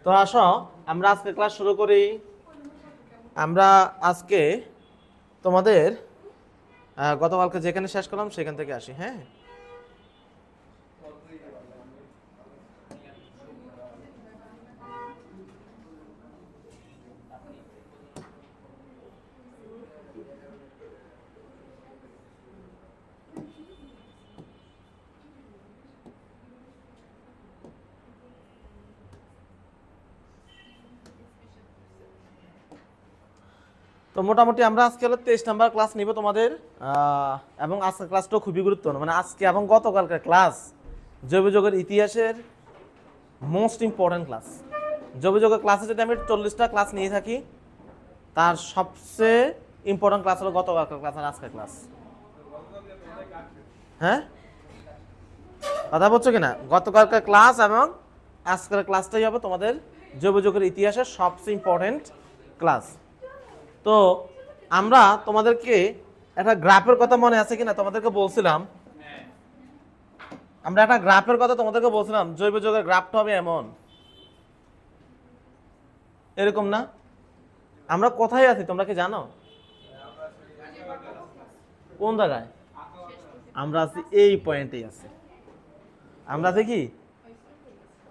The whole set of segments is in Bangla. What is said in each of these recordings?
তো আসো আমরা আজকে ক্লাস শুরু করি। আমরা আজকে তোমাদের গতকালকে যেখানে শেষ করলাম সেখান থেকে আসি। হ্যাঁ, তো মোটামুটি আমরা আজকে হলো 23 নাম্বার ক্লাস নিব তোমাদের। এবং আজকের ক্লাসটাও খুবই গুরুত্বপূর্ণ, মানে আজকে এবং গতকালকার ক্লাস জৈব যৌগের ইতিহাসের মোস্ট ইম্পর্টেন্ট ক্লাস। জৈব যৌগের ক্লাসে যদি আমি 40টা ক্লাস নিয়ে থাকি, তার সবচেয়ে ইম্পর্টেন্ট ক্লাস হলো গতকালকার ক্লাস আর আজকের ক্লাস। হ্যাঁ, কথা বলছো কিনা? গতকালকার ক্লাস এবং আজকের ক্লাসটাই হবে তোমাদের জৈব যৌগের ইতিহাসের সবচেয়ে ইম্পর্টেন্ট ক্লাস। তো আমরা তোমাদেরকে একটা গ্রাফের কথা মনে আছে কিনা তোমাদেরকে বলছিলাম, আমরা একটা গ্রাফের কথা তোমাদেরকে বলছিলাম, জৈব যৌগের গ্রাফটা হবে এমন, এরকম না? আমরা কোথায় আছি তোমরা কি জানো? কোন জায়গায়? আমরা আছি এই পয়েন্টেই আছি। আমরা আছি কি?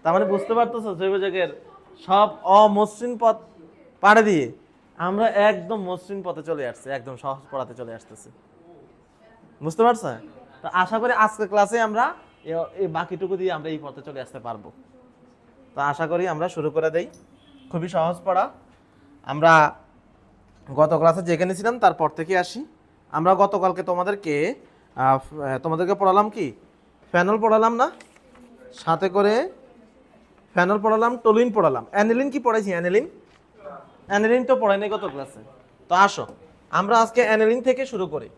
তার মানে বুঝতে পারতেছো জৈব যৌগের সব অমসৃণ পথ পাড়ে দিয়ে আমরা একদম মসৃণ পথে চলে আসছি, একদম সহজ পড়াতে চলে আসতেছি। বুঝতে পারছো? তো আশা করি আজকের ক্লাসে আমরা এই বাকিটুকু দিয়ে আমরা এই পথে চলে আসতে পারবো। তো আশা করি আমরা শুরু করে দেই। খুবই সহজ পড়া। আমরা গত ক্লাসে যেখানে ছিলাম তারপর থেকে আসি। আমরা গতকালকে তোমাদেরকে পড়ালাম কি? ফেনল পড়ালাম না? সাথে করে ফেনল পড়ালাম, টলুইন পড়ালাম। অ্যানিলিন কি পড়াইছি? অ্যানিলিন তো পড়াইনি গত ক্লাসে। তো আসো আমরা আজকে অ্যানিলিন থেকে শুরু করি।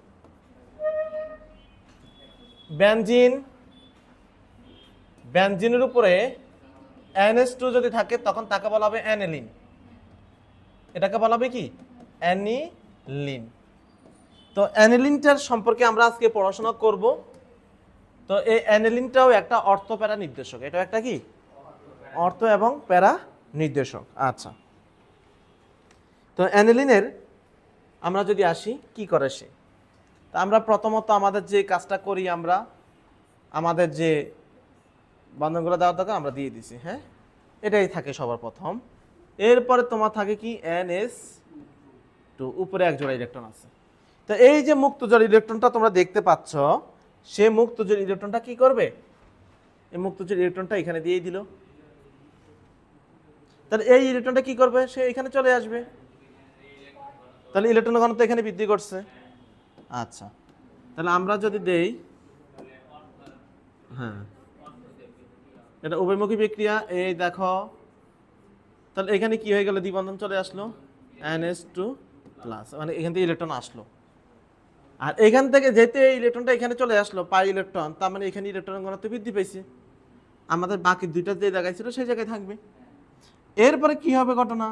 বেনজিনের উপরে NH2 যদি থাকে তখন তাকে বলা হবে অ্যানিলিন। এটাকে বলা হবে কি? অ্যানিলিন। তো অ্যানিলিনটার সম্পর্কে আমরা আজকে পড়াশোনা করব। তো এই অ্যানিলিনটাও একটা অর্থ প্যারা নির্দেশক। এটাও একটা কি? অর্থ এবং প্যারা নির্দেশক। আচ্ছা, তো অ্যানিলিনের আমরা যদি আসি কি করে সে, তা আমরা প্রথমত আমাদের যে কাজটা করি, আমরা আমাদের যে বন্ধনগুলো দেওয়ার দরকার আমরা দিয়ে দিছি। হ্যাঁ, এটাই থাকে সবার প্রথম। এরপরে তোমার থাকে কি? NH2, উপরে এক জোড়া ইলেকট্রন আছে। তো এই যে মুক্ত জোড় ইলেকট্রনটা তোমরা দেখতে পাচ্ছ, সে মুক্ত জোড় ইলেকট্রনটা কি করবে? এই মুক্ত জোড় ইলেকট্রনটা এখানে দিয়েই দিল। তাহলে এই ইলেকট্রনটা কি করবে? সে এখানে চলে আসবে। তাহলে ইলেকট্রনের ঘনত্ব এখানে বৃদ্ধি করছে। আচ্ছা, তাহলে আমরা যদি দেই, হ্যাঁ এটা উভয়মুখী বিক্রিয়া। এই দেখো, তাহলে এখানে কি হয়ে গেল? দ্বিবন্ধন চলে আসলো, NH2+, মানে এখান থেকে ইলেকট্রন আসলো। আর এখান থেকে যেহেতু এই ইলেকট্রনটা এখানে চলে আসলো, পাই ইলেকট্রন, তার মানে এখানে ইলেকট্রনের ঘনত্ব বৃদ্ধি পেয়েছে। আমাদের বাকি দুইটা যে জায়গায় ছিল সেই জায়গায় থাকবে। এরপরে কি হবে ঘটনা?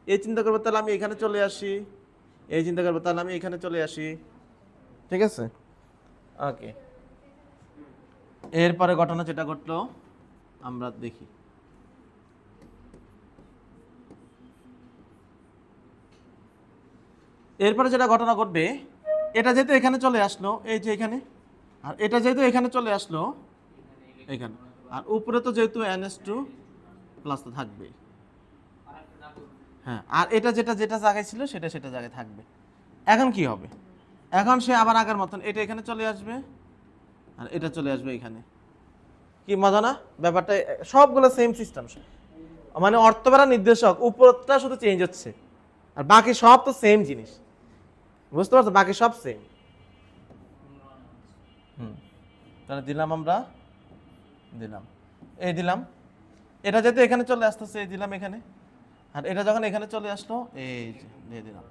এই চিন্তা করবো, তাহলে আমি এখানে চলে আসি, এই চিন্তা করবো, তাহলে আমি এখানে চলে আসি। ঠিক আছে, ওকে। এরপরে ঘটনা যেটা ঘটলো আমরা দেখি। এরপরে যেটা ঘটনা ঘটবে, এটা যেহেতু এখানে চলে আসলো, এই যে এখানে, আর এটা যেহেতু এখানে চলে আসলো এখানে, আর উপরে তো যেহেতু NH2+ তো থাকবে। হ্যাঁ, আর এটা যেটা যেটা জায়গায় ছিল সেটা সেটা জায়গায় থাকবে। এখন কি হবে? এখন সে আবার আগের মতন এটা এখানে চলে আসবে, আর এটা চলে আসবে এখানে। কি মজা না ব্যাপারটা? সবগুলো সেম সিস্টেম, মানে অর্থবেড়া নির্দেশক, উপরটা শুধু চেঞ্জ হচ্ছে, আর বাকি সব তো সেম জিনিস। বুঝতে পারছো? বাকি সব সেম। তাহলে দিলাম, আমরা দিলাম, এই দিলাম, এটা যেহেতু এখানে চলে আসতেছে এই দিলাম এখানে, আর এটা যখন এখানে চলে আসলো এই যে দিয়ে দিলাম।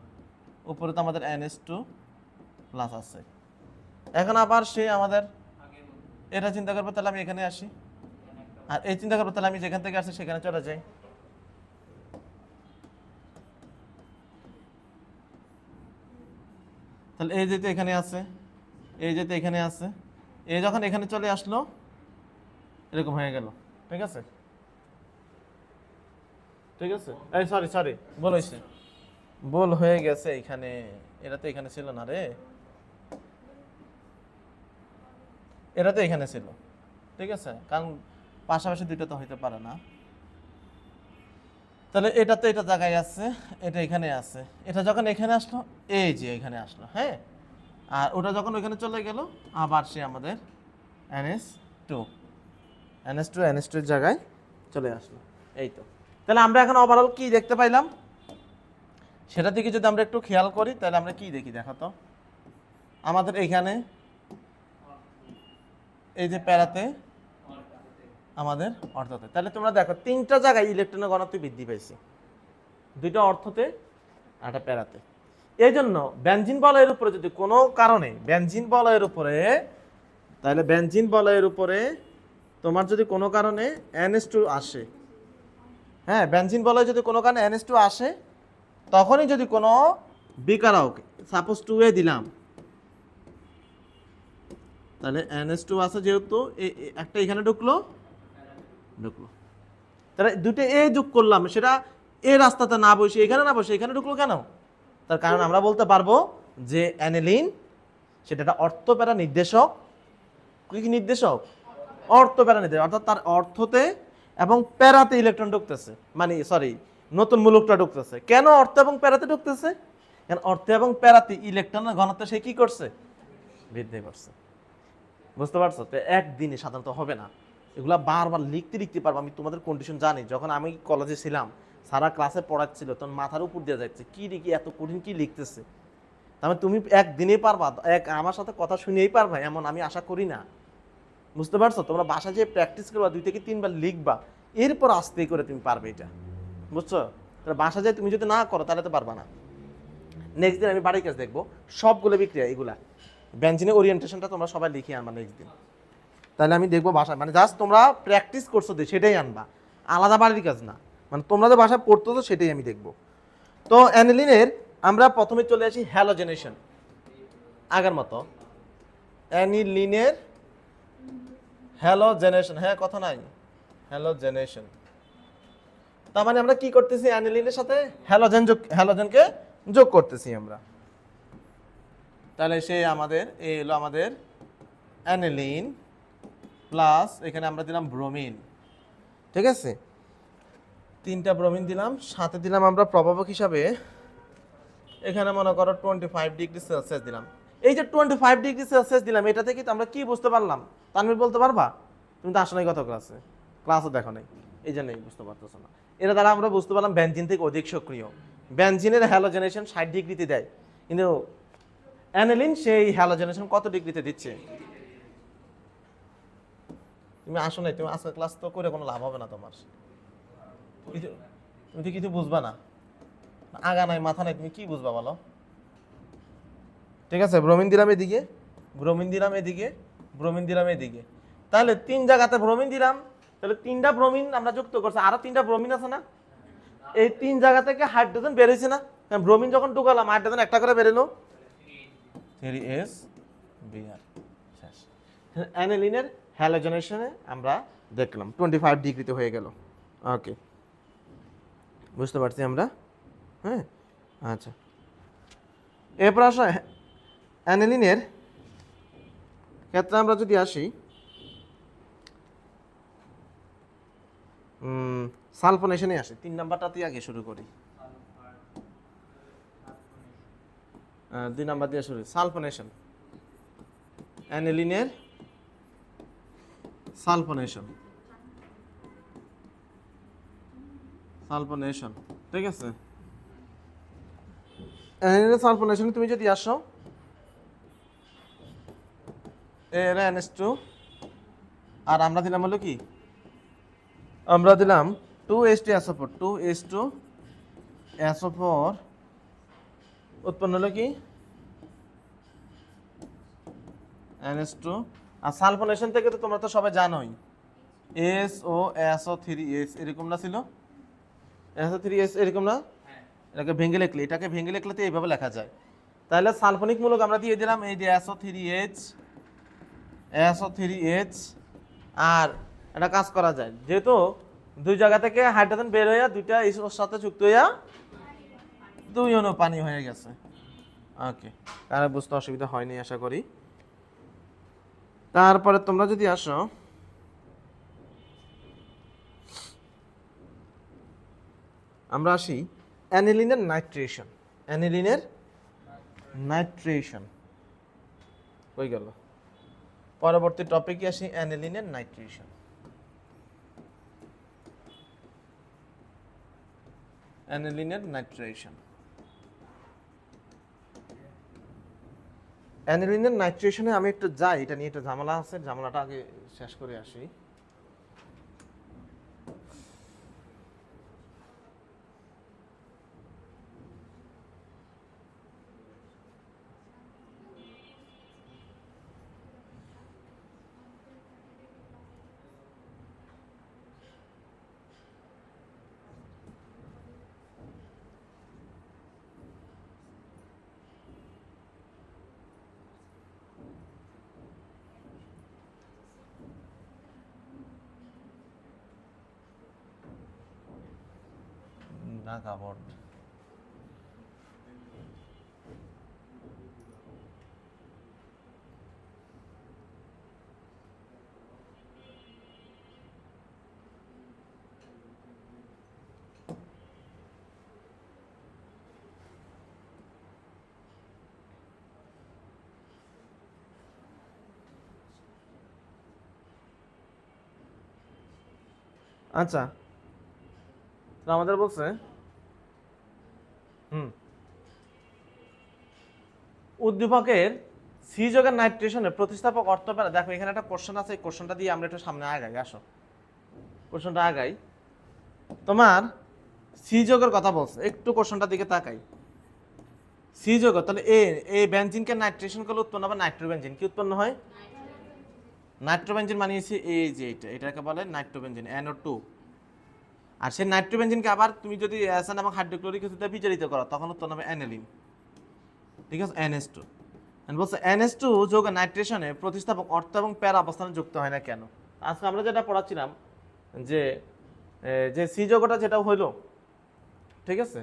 উপরে তো আমাদের NH2+ আছে। এখন আবার সে আমাদের এটা চিন্তা করবো, তাহলে আমি এখানে আসি, আর এই চিন্তা করবো, তাহলে আমি যেখান থেকে আসি সেখানে চলে যাই। তাহলে এই যেতে এখানে আছে, এই যেতে এখানে আছে, এই যখন এখানে চলে আসলো এরকম হয়ে গেল। ঠিক আছে, ঠিক আছে, এই সরি সরি ভুল হয়েছে, ভুল হয়ে গেছে এখানে, এটা তো এখানে ছিল না রে, এটা তো এখানে ছিল, ঠিক আছে, কারণ পাশাপাশি দুইটা তো হইতে পারে না। তাহলে এটা তো এটা জায়গায় আছে, এটা এখানে আছে, এটা যখন এখানে আসলো এই যে এখানে আসলো, হ্যাঁ, আর ওটা যখন ওইখানে চলে গেল আবার সে আমাদের NH2 NH2 এর জায়গায় চলে আসলো, এই তো। তাহলে আমরা এখন ওভারঅল কি দেখতে পাইলাম সেটা দিকে যদি আমরা একটু খেয়াল করি তাহলে আমরা কি দেখি দেখো তো, আমাদের এইখানে এই যে প্যারাতে আমাদের অর্থতে, তাহলে তোমরা দেখো তিনটা জায়গায় ইলেকট্রনের ঘনত্ব বৃদ্ধি পাইছে, দুইটা অর্থতে আর একটা প্যারাতে। এই জন্য বেনজিন বলয়ের উপরে যদি কোনো কারণে বেনজিন বলয়ের উপরে, তাহলে বেনজিন বলয়ের উপরে তোমার যদি কোনো কারণে NH2 আসে, হ্যাঁ, বেনজিন বলয় যদি কোনো কারণে NH2 আসে, তখনই যদি কোনো বিকারক সাপোজ 2A দিলাম, তাহলে NH2 আছে যেহেতু একটা এখানে ঢুকলো, তাহলে দুটো A যোগ করলাম, সেটা এ রাস্তাতে না বসে এখানে না বসে এখানে ঢুকলো কেন? তার কারণ আমরা বলতে পারবো যে অ্যানিলিন সেটা একটা অর্থপ্যারা নির্দেশক। কি নির্দেশক? অর্থপ্যারা নির্দেশক, অর্থাৎ তার অর্থতে এবং প্যারাতে ইলেকট্রন ঢুকতেছে, মানে সরি নতুন মূলকটা ঢুকতেছে। কেন অর্থ এবং প্যারাতে ঢুকতেছে? কারণ অর্থ এবং প্যারাতে ইলেকট্রনের ঘনত্ব সে কি করছে? বৃদ্ধি করছে। বুঝতে পারছো? তো একদিনে সাধারণত হবে না, এগুলা বারবার লিখতে পারবো। আমি তোমাদের কন্ডিশন জানি, যখন আমি কলেজে ছিলাম সারা ক্লাসে পড়াচ্ছিল তখন মাথার উপর দিয়ে যাচ্ছে কি লিখি, এত কঠিন কি লিখতেছে। তাহলে তুমি একদিনেই পারবা, আমার সাথে কথা শুনেই পারবা এমন আমি আশা করি না। বুঝতে পারছো? তোমরা বাসায় যে প্র্যাকটিস করবা 2 থেকে 3 বার লিখবা, এরপর আস্তে করে তুমি পারবে এটা। বুঝছো? তাহলে বাসায় যে তুমি যদি না করো তাহলে তো পারবা না। নেক্সট দিন আমি বাড়ির কাছে দেখবো সবগুলো বিক্রিয়া এগুলা বেনজিনের ওরিয়েন্টেশনটা তোমরা সবাই লিখে আনবা নেক্সট দিন। তাহলে আমি দেখবো বাসায়, মানে জাস্ট তোমরা প্র্যাকটিস করছো সেটাই আনবা, আলাদা বাড়ির কাজ না, মানে তোমরা যে বাসায় পড়তো তো সেটাই আমি দেখবো। তো অ্যানিলিনের আমরা প্রথমে চলে আসি হ্যালোজেনেশন, আগের মতো অ্যানিলিনের হ্যালোজেনেশন, হ্যাঁ কথা নাই, হ্যালোজেনেশন। তার মানে আমরা কি করতেছি? অ্যানিলিনের সাথে হ্যালোজেনকে যোগ করতেছি আমরা। তাহলে সে আমাদের এই হলো আমাদের অ্যানিলিন প্লাস এখানে আমরা দিলাম ব্রোমিন, ঠিক আছে, 3টা ব্রোমিন দিলাম, সাথে দিলাম আমরা প্রভাবক হিসাবে এখানে মনে করো 25 ডিগ্রি সেলসিয়াস দিলাম। এই যে 25 ডিগ্রি সেলসিয়াস দিলাম, এটা থেকে তো আমরা কি বুঝতে পারলাম? তানভীর বলতে পারবা? তুমি তো আসো নাই গত ক্লাসও দেখো নাই, এই জন্যই বুঝতে পারতেছো না। এটা দ্বারা আমরা বুঝতে পারলাম বেনজিন থেকে অধিক সক্রিয়। বেনজিনের হ্যালোজেনেশন 60 ডিগ্রিতে দেয়, কিন্তু অ্যানিলিন সেই হ্যালোজেনেশন কত ডিগ্রিতে দিচ্ছে? তুমি আসো নাই, তুমি আজকে ক্লাস তো করে কোনো লাভ হবে না তোমার, তুমি তো কিছু বুঝবা না, আগা নাই মাথা নাই, তুমি কি বুঝবা বলো? ঠিক আছে, ব্রোমিন দিলাম এদিকে, ব্রোমিন দিলাম এদিকে, ব্রোমিন দিলাম এদিকে, তাহলে 3 জায়গাতে ব্রোমিন দিলাম, তাহলে 3টা ব্রোমিন আমরা যুক্ত করছি, আরো 3টা ব্রোমিন আছে না? এই 3 জায়গা থেকে হাইড্রোজেন বেরিয়েছে না? ব্রোমিন যখন ঢুকালাম হাইড্রোজেন একটা করে বেরোলো, 3s Br শেষ। অ্যানিলিনের হ্যালোজেনেশনে আমরা দেখলাম 25 ডিগ্রিতে হয়ে গেল। ওকে, বুঝতে পারছি আমরা, হ্যাঁ আচ্ছা। এরপর আসা অ্যানিলিনের ক্ষেত্রে আমরা যদি আসি, সালফোনেশনে আসি, 3 নাম্বারটাতে আগে শুরু করি, 2 নাম্বার দিয়ে শুরু। সালফোনেশন, অ্যানিলিনের সালফোনেশন, সালফোনেশন, ঠিক আছে। অ্যানিলিনের সালফোনেশনে তুমি যদি আসো, এর NH2 আর আমরা দিলাম হলো কি, আমরা দিলাম 2H2SO4, 2H2SO4 উৎপন্ন হলো কি NH2। আর সালফোনেশন থেকে তো তোমরা তো সবাই জানোই SO3S এরকম না ছিল? SO3S এরকম না? এটাকে ভেঙে লিখলে, এটাকে ভেঙে লিখলে তো এইভাবে লেখা যায়। তাহলে সালফোনিক মূলক আমরা দিয়ে দিলাম এই যে SO3H, আর এটা কাজ করা যায়, যেহেতু দুই জায়গা থেকে হাইড্রোজেন বের হইয়া দুইটা ওর সাথে যুক্ত হইয়া 2 অণু পানি হয়ে গেছে। ওকে, তাহলে বুঝতে অসুবিধা হয়নি আশা করি। তারপরে তোমরা যদি আসো আমরা আসি অ্যানিলিনের নাইট্রেশন। অ্যানিলিনের নাইট্রেশন কই গেল? পরবর্তী টপিকে আসি অ্যানিলিনের নাইট্রেশন। অ্যানিলিনের নাইট্রেশন, অ্যানিলিনের নাইট্রেশনে আমি একটু যাই, এটা নিয়ে একটু ঝামেলা আছে, ঝামেলাটা আগে শেষ করে আসি। ঢাকা বোর্ড, আচ্ছা তো আমাদের বলছে উদ্দীপকের সি যোগের নাইট্রেশনের প্রতিস্থাপক অর্থ। দেখো এখানে একটা কোশ্চেন আছে, এই কোশ্চেনটা দিয়ে আমরা একটু সামনে আগাই। আসো কোশ্চেনটা আগাই। তোমার সি যোগের কথা বলছে, একটু কোশ্চেনটার দিকে তাকাই। সি যোগ, তাহলে এই বেনজিনকে নাইট্রেশন করলে উৎপন্ন হবে নাইট্রোবেনজিন। কি উৎপন্ন হয়? নাইট্রোবেনজিন মানিয়েছি এই যে এটাকে বলে নাইট্রোবেনজিন NO2। আর সেই নাইট্রোবেনজিনকে আবার তুমি যদি অ্যাসিড এবং হাইড্রোক্লোরিক অ্যাসিডে বিচলিত করো তখন উৎপন্ন হবে অ্যানিলিন। ঠিক আছে, NH2। বলছে NH2 যোগ নাইট্রেশনে প্রতিস্থাপক অর্থ এবং প্যারা অবস্থানে যুক্ত হয় না কেন? আজকে আমরা যেটা পড়াচ্ছিলাম যে যে সি যোগটা যেটা হইলো, ঠিক আছে,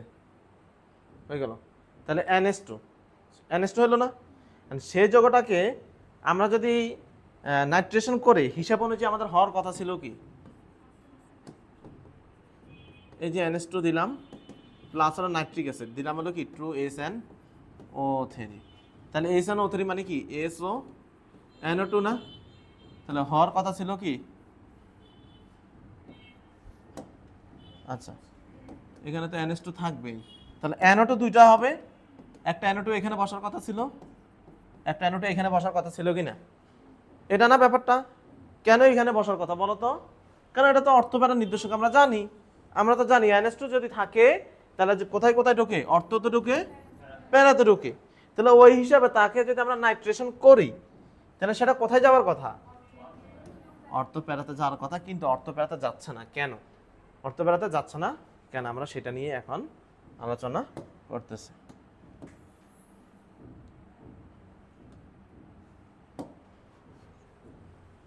হয়ে গেল, তাহলে NH2 হলো না? সেই যোগটাকে আমরা যদি নাইট্রেশন করে হিসাব অনুযায়ী আমাদের হওয়ার কথা ছিল কি, এই যে NH2 দিলাম প্লাস হলো নাইট্রিক অ্যাসিড দিলাম হলো কি 2SnO3। তাহলে SnO3 মানে কি SONO2 না? তাহলে হওয়ার কথা ছিল কি, আচ্ছা এখানে তো NH2 থাকবেই, তাহলে NO2 দুইটা হবে, একটা NO2 এখানে বসার কথা ছিল, একটা NO2 এখানে বসার কথা ছিল কি না? এটা না ব্যাপারটা। কেন এখানে বসার কথা বলো তো? কারণ এটা তো অর্থপ্যারা নির্দেশক, আমরা তো জানি NH2 যদি থাকে তাহলে কোথায় কোথায় ঢোকে? অর্থতে ঢোকে, প্যারাতে ঢোকে। তাহলে ওই হিসাবে তাকে যদি আমরা নাইট্রেশন করি তাহলে সেটা কোথায় যাওয়ার কথা? অর্থ প্যারাতে যাওয়ার কথা, কিন্তু অর্থ প্যারাতে যাচ্ছে না কেন? অর্থ প্যারাতে যাচ্ছে না কেন? আমরা সেটা নিয়ে এখন আলোচনা করতেছি।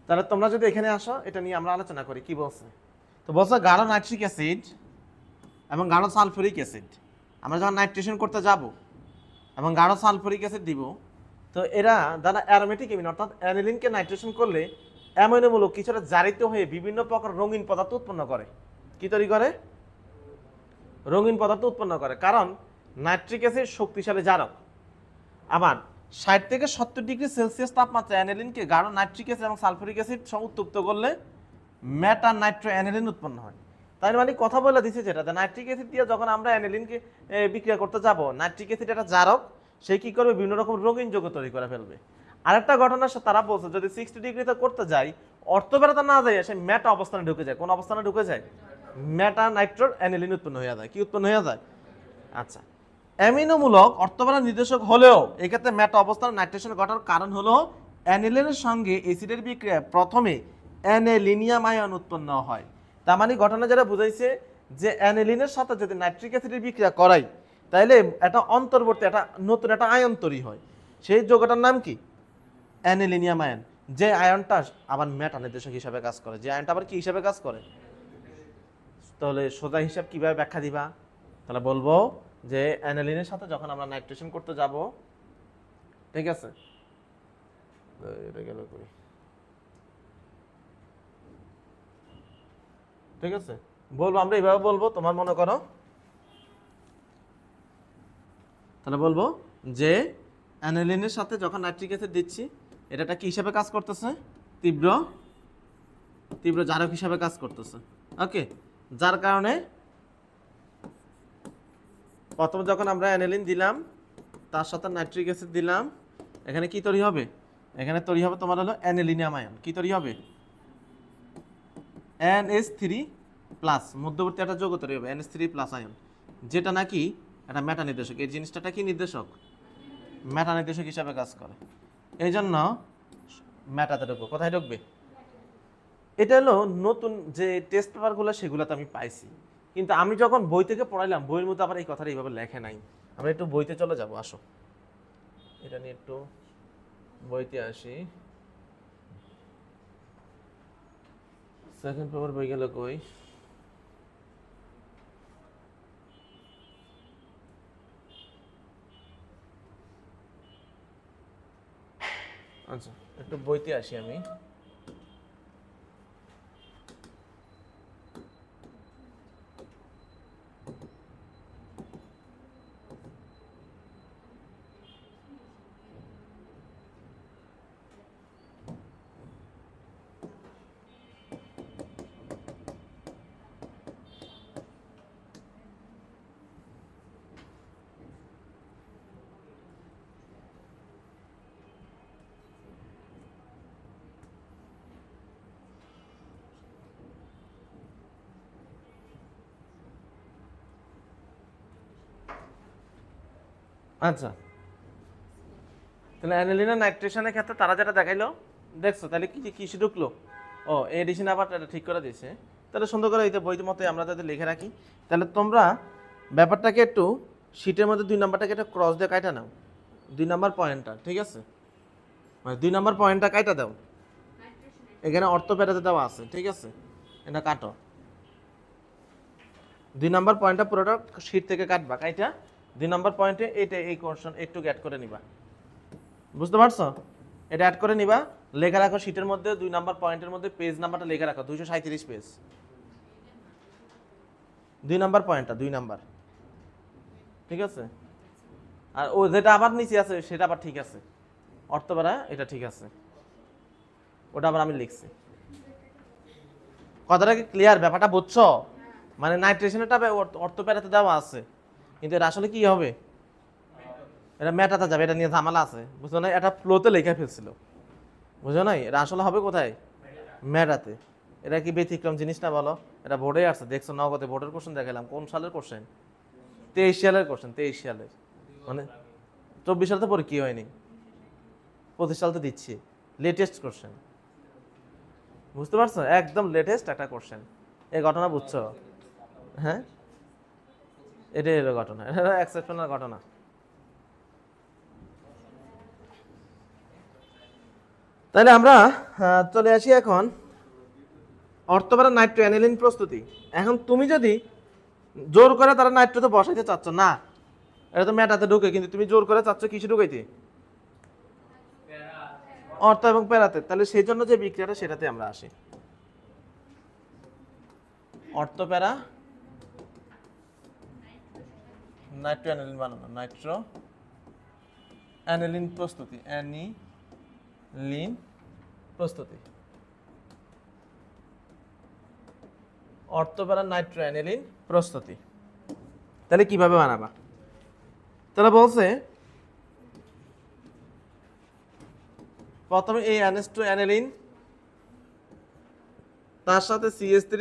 তাহলে তোমরা যদি এখানে আসো এটা নিয়ে আমরা আলোচনা করি। কি বলছে? তো বলছে গাঢ় নাইট্রিক অ্যাসিড এবং গাঢ় সালফুরিক অ্যাসিড আমরা যখন নাইট্রেশন করতে যাব এবং গাঢ় সালফুরিক অ্যাসিড দিব, তো এরা দ্বারা অ্যারোমেটিক অ্যামিন অর্থাৎ অ্যানিলিনকে নাইট্রেশন করলে অ্যামিনোমূলক কিছুটা জারিত হয়ে বিভিন্ন প্রকার রঙিন পদার্থ উৎপন্ন করে। কি তৈরি করে? রঙিন পদার্থ উৎপন্ন করে, কারণ নাইট্রিক অ্যাসিড শক্তিশালী জারক। আবার 60 থেকে 70 ডিগ্রি সেলসিয়াস তাপমাত্রায় অ্যানিলিনকে গাঢ় নাইট্রিক অ্যাসিড এবং সালফুরিক অ্যাসিড উত্তপ্ত করলে মেটা নাইট্রো অ্যানিলিন উৎপন্ন হয়। তাই মানে কথা বলে দিছে যেটা নাইট্রিক অ্যাসিড দিয়ে যখন আমরা অ্যানিলিনকে বিক্রিয়া করতে যাব, নাইট্রিক অ্যাসিড একটা জারক, সে কি করবে? বিভিন্ন রকম রঙিন যৌগ তৈরি করে ফেলবে। আরেকটা ঘটনা তারা বলছে যদি 60 ডিগ্রিতে করতে যাই অর্থবেরাতে না যায়, সে মেটা অবস্থানে ঢুকে যায়। কোন অবস্থানে ঢুকে যায়? মেটা নাইট্রো অ্যানিলিন উৎপন্ন হয়ে যায়। কি উৎপন্ন হয়ে যায়? আচ্ছা, অ্যামিনোমূলক অর্থবেরা নির্দেশক হলেও এক্ষেত্রে মেটা অবস্থানে নাইট্রেশন ঘটার কারণ হলো অ্যানিলিনের সঙ্গে অ্যাসিডের বিক্রিয়া প্রথমে অ্যানিলিনিয়াম আয়ন উৎপন্ন হয়। তার মানে ঘটনা যেটা বুঝাইছে যে অ্যানিলিনের সাথে যদি নাইট্রিক অ্যাসিডের বিক্রিয়া করাই তাইলে এটা অন্তর্বর্তী একটা নতুন একটা আয়ন তৈরি হয়। সেই যৌগটার নাম কি? অ্যানিলিনিয়াম আয়ন। যে আয়নটা আবার মেটা নির্দেশক হিসাবে কাজ করে, যে আয়নটা আবার কি হিসাবে কাজ করে? তাহলে সোজা হিসাব কিভাবে ব্যাখ্যা দিবা? তাহলে বলবো যে অ্যানালিনের সাথে যখন আমরা নাইট্রেশন করতে যাব, ঠিক আছে, এটা গেল কই, ঠিক আছে, বলবো আমরা এইভাবে বলবো। তোমার মনে করো, তাহলে বলবো যে অ্যানালিনের সাথে যখন নাইট্রিক অ্যাসিড দিচ্ছি, এটা কি হিসাবে কাজ করতেছে? তীব্র তীব্র জারক হিসাবে কাজ করতেছে। ওকে, যার কারণে প্রথম যখন আমরা অ্যানালিন দিলাম তার সাথে নাইট্রিক অ্যাসিড দিলাম, এখানে কি তৈরি হবে? এখানে তৈরি হবে তোমার হলো অ্যানালিনিয়াম আয়ন। কি তৈরি হবে? NH3+, মধ্যবর্তী একটা যৌগ তৈরি হবে NH3+ আয়ন, যেটা নাকি একটা মেটা নির্দেশক। এই জিনিসটা কি নির্দেশক? মেটা নির্দেশক হিসাবে কাজ করে। এই জন্য মেটাতে ঢুকবো। কোথায় ঢুকবে? এটা হলো নতুন যে টেস্ট পেপারগুলো, সেগুলোতে আমি পাইছি, কিন্তু আমি যখন বই থেকে পড়াইলাম, বইয়ের মধ্যে আবার এই কথাটা এইভাবে লেখে নাই। আমরা একটু বইতে চলে যাব, আসো এটা নিয়ে একটু বইতে আসি। সেকেন্ড পেপার বই গেল কই? আচ্ছা, একটু বইতে আসি আমি। আচ্ছা, তাহলে অ্যানালিনের নাইট্রেশনের ক্ষেত্রে তারা যেটা দেখাইলো, দেখছো তাহলে কি কি ঢুকলো? ও, এডিশন আবার এটা ঠিক করে দিয়েছে। তাহলে সুন্দর করে এই বইয়ের মতো আমরা তাদের লিখে রাখি। তাহলে তোমরা ব্যাপারটাকে একটু শীটের মধ্যে 2 নাম্বারটাকে একটা ক্রস দিয়ে কাটা নাও, 2 নাম্বার পয়েন্টটা, ঠিক আছে, মানে 2 নাম্বার পয়েন্টটা কাটা দাও। এখানে অর্থ পেটাতে দেওয়া আছে, ঠিক আছে, এটা কাটো। 2 নাম্বার পয়েন্টটা পুরোটা শীট থেকে কাটবা, কাইটা 2 নাম্বার পয়েন্টে এইটা এই কোশ্চেন একটু অ্যাড করে নিবা। বুঝতে পারছো? এটা অ্যাড করে নিবা, লেখা রাখো শীটের মধ্যে 2 নাম্বার পয়েন্টের মধ্যে পেজ নাম্বারটা লেখা রাখো, 237 পেজ। 2 নাম্বার পয়েন্টটা 2 নাম্বার, ঠিক আছে। আর ও যেটা আবার নিচে আছে সেটা আবার ঠিক আছে, অর্থপাড়া এটা ঠিক আছে, ওটা আবার আমি লিখছি। কথাটা কি ক্লিয়ার? ব্যাপারটা বুঝছো? মানে নাইট্রেশনটা অর্থপ্যারাতে দেওয়া আছে, কিন্তু এটা আসলে কি হবে? এটা মেটাতে যাবে, এটা নিয়ে ঝামেলা আছে, বুঝছো না? এটা ফ্লোতে লেখা ফেলছিল, বুঝো নাই? এটা আসলে হবে কোথায়? মেটাতে। এটা কি ব্যতিক্রম জিনিস না বলো? এটা বোর্ডে আসছে, দেখছো নগদে বোর্ডের কোশ্চেন দেখালাম। কোন সালের কোশ্চেন? 23 সালের কোশ্চেন, 23 সালের, মানে 24 সালে তো পরীক্ষা হয়নি, 25 সাল তো দিচ্ছি, লেটেস্ট কোশ্চেন। বুঝতে পারছো? একদম লেটেস্ট একটা কোশ্চেন। এই ঘটনা বুঝছো? হ্যাঁ, এটাই হলো ঘটনা, এটা এক্সেপশনাল ঘটনা। তাহলে আমরা চলে আসি এখন অর্থপাড়া নাইট্রো অ্যানিলিন প্রস্তুতি। এখন তুমি যদি জোর করে তারা নাইট্রোতে বসাইতে চাচ্ছ না, এটা তো মেটাতে ঢুকে, কিন্তু তুমি জোর করে চাচ্ছ কিসে ঢুকাইতে? অর্থ এবং প্যারাতে। তাহলে সেই জন্য যে বিক্রিয়াটা সেটাতে আমরা আসি, অর্থ প্যারা নাইট্রো অ্যানিলিন বানানো, নাইট্রো অ্যানিলিন প্রস্তুতি, অ্যানিলিন প্রস্তুতি, অর্থ প্যারা নাইট্রো অ্যানিলিন প্রস্তুতি। তাহলে কিভাবে বানাবা? তাহলে বলছে প্রথমে এই NH2 অ্যানিলিন তার সাথে CH3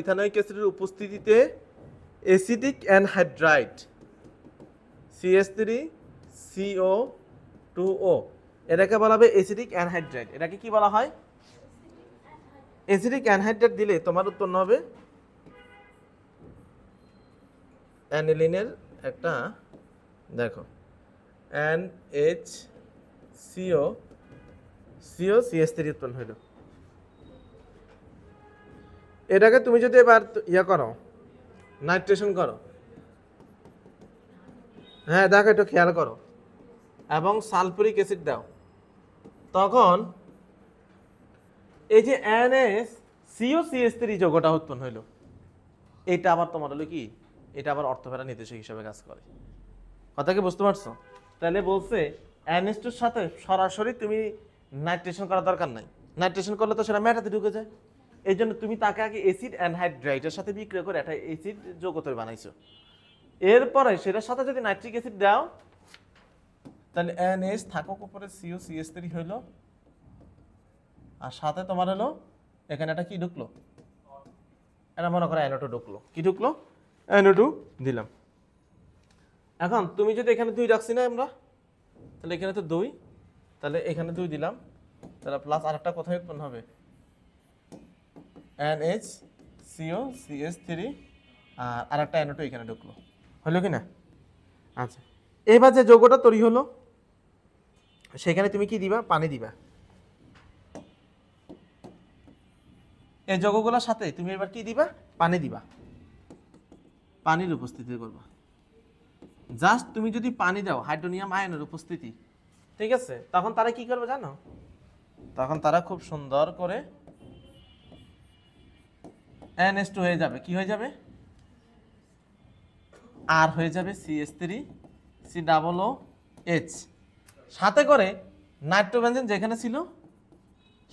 ইথানোয়িক অ্যাসিডের উপস্থিতিতে অ্যাসিটিক অ্যানহাইড্রাইড CH3CO2O, এটাকে বলা হবে অ্যাসিটিক অ্যানহাইড্রাইড। এটাকে কি বলা হয়? অ্যাসিটিক অ্যানহাইড্রাইড দিলে তোমার উৎপন্ন হবে অ্যানিলিনের একটা, দেখো CH3 উৎপন্ন হইল। এটাকে তুমি যদি এবার ইয়া করো, নাইট্রেশন করো, হ্যাঁ দেখো একটু খেয়াল করো, এবং সালফুরিক অ্যাসিড দাও, তখন এই যে NaCO3 যৌগটা উৎপন্ন হইলো, এটা আবার তোমার হলো কি, এটা আবার অর্থোফেরা নির্দেশক হিসেবে কাজ করে। কথা কি বুঝতে পারছো? তাহলে বলছে NH2 এর সাথে সরাসরি তুমি নাইট্রেশন করার দরকার নাই, নাইট্রেশন করলে তো সেটা মেটাতে ঢুকে যায়। এই জন্য তুমি তাকে আগে অ্যাসিড অ্যানহাইড্রাইটের সাথে বিক্রিয়া করে একটা অ্যাসিড যৌগ তৈরি বানাইছো, এরপরে সেটার সাথে যদি নাইট্রিক অ্যাসিড দাও, তাহলে NH থাকুক উপরে COCH3 হইলো, আর সাথে তোমার হলো এখানে একটা কি ঢুকলো, এটা মনে করো NO2 ঢুকলো, কি ঢুকলো, NO2 দিলাম। এখন তুমি যদি এখানে 2 রাখছি না আমরা, তাহলে এখানে তো 2, তাহলে এখানে 2 দিলাম, তাহলে প্লাস আরেকটা কোথায় উৎপন্ন হবে, NHCOCH3, আর আরেকটা NO2 এখানে ঢুকলো, হলো কি না? আচ্ছা, এবার যে যৌগটা তৈরি হলো সেখানে তুমি কি দিবা, পানি দিবা। এই যৌগগুলোর সাথে তুমি এবার কি দিবা, পানি দিবা, পানির উপস্থিতি করবা। জাস্ট তুমি যদি পানি দাও হাইড্রোনিয়াম আয়নের উপস্থিতি, ঠিক আছে, তখন তারা কি করবে জানো, তখন তারা খুব সুন্দর করে NH2 হয়ে যাবে, কি হয়ে যাবে, আর হয়ে যাবে CH3COOH, সাথে করে নাইট্রোবেনজেন যেখানে ছিল